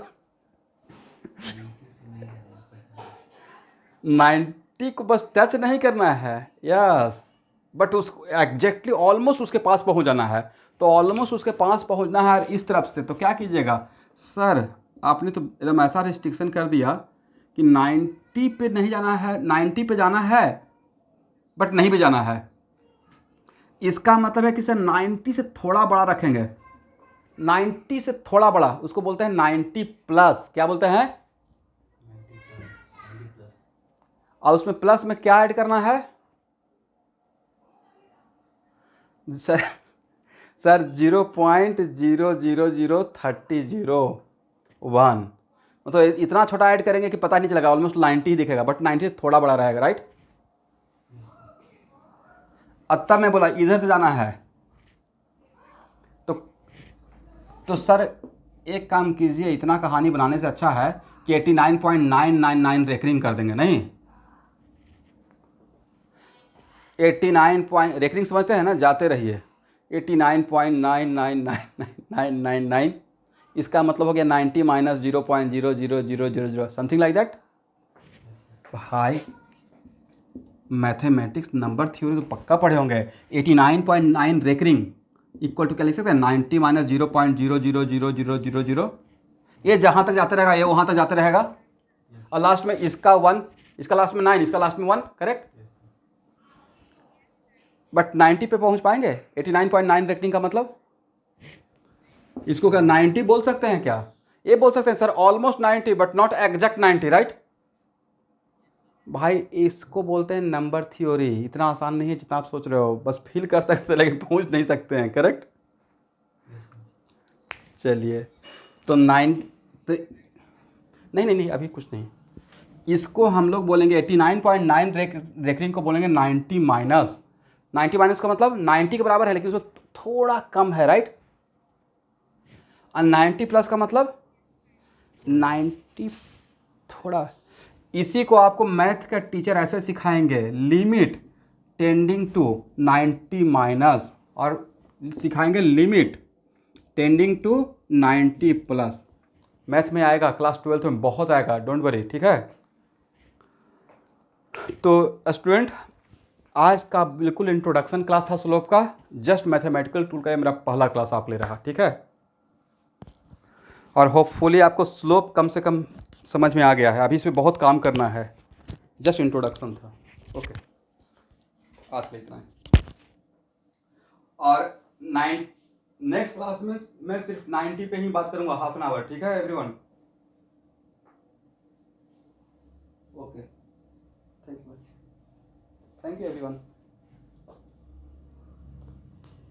90 को बस टच नहीं करना है। यस, बट उस एग्जैक्टली ऑलमोस्ट उसके पास पहुंच जाना है। तो ऑलमोस्ट उसके पास पहुंचना है और इस तरफ से, तो क्या कीजिएगा सर, आपने तो एकदम ऐसा रिस्ट्रिक्शन कर दिया कि 90 पे नहीं जाना है, 90 पे जाना है बट नहीं भी जाना है। इसका मतलब है कि सर 90 से थोड़ा बड़ा रखेंगे, 90 से थोड़ा बड़ा, उसको बोलते हैं 90 प्लस। क्या बोलते हैं? और उसमें प्लस में क्या ऐड करना है सर? सर 0.000301, मतलब इतना छोटा ऐड करेंगे कि पता नहीं चलेगा, ऑलमोस्ट 90 ही दिखेगा बट 90 से थोड़ा बड़ा रहेगा, राइट। अब तब मैं बोला इधर से जाना है, तो सर एक काम कीजिए, इतना कहानी बनाने से अच्छा है कि 89.999 रेकरिंग कर देंगे। नहीं, 89 पॉइंट रेकरिंग समझते हैं ना, जाते रहिए। 89.9999999, इसका मतलब हो गया 90 माइनस 0.00000 समथिंग लाइक दैट। भाई मैथमेटिक्स नंबर थ्योरी तो पक्का पढ़े होंगे। 89.9 रेकरिंग इक्वल टू क्या लिख सकते हैं? 90 माइनस 0.00000। ये जहाँ तक जाते रहेगा ये वहाँ तक जाते रहेगा, और लास्ट में इसका 1, इसका लास्ट में 9, इसका लास्ट में 1, करेक्ट। बट 90 पे पहुँच पाएंगे? 89.9 रेकरिंग का मतलब इसको क्या 90 बोल सकते हैं क्या? ये बोल सकते हैं sir almost 90 but not exact 90, right. भाई इसको बोलते हैं नंबर थ्योरी। इतना आसान नहीं है जितना आप सोच रहे हो, बस फील कर सकते हैं लेकिन पहुंच नहीं सकते हैं, करेक्ट। चलिए, तो 9, तो नहीं नहीं नहीं अभी कुछ नहीं, इसको हम लोग बोलेंगे 89.9 रेकरिंग को बोलेंगे 90 माइनस। 90 माइनस का मतलब 90 के बराबर है लेकिन उसको थोड़ा कम है, राइट। और 90 प्लस का मतलब 90 थोड़ा। इसी को आपको मैथ का टीचर ऐसे सिखाएंगे, लिमिट टेंडिंग टू 90 माइनस, और सिखाएंगे limit tending to 90 plus. Math में आएगा, क्लास 12 में बहुत आएगा, डोंट वरी, ठीक है। तो स्टूडेंट, आज का बिल्कुल इंट्रोडक्शन क्लास था स्लोप का, जस्ट मैथमेटिकल टूल का ये मेरा पहला क्लास आप ले रहा, ठीक है। और होपफुली आपको स्लोप कम से कम समझ में आ गया है। अभी इसमें बहुत काम करना है, जस्ट इंट्रोडक्शन था। ओके, आज के इतना है। और नेक्स्ट क्लास में मैं सिर्फ 90 पे ही बात करूंगा, हाफ एन आवर, ठीक है everyone. Okay, thank you everyone.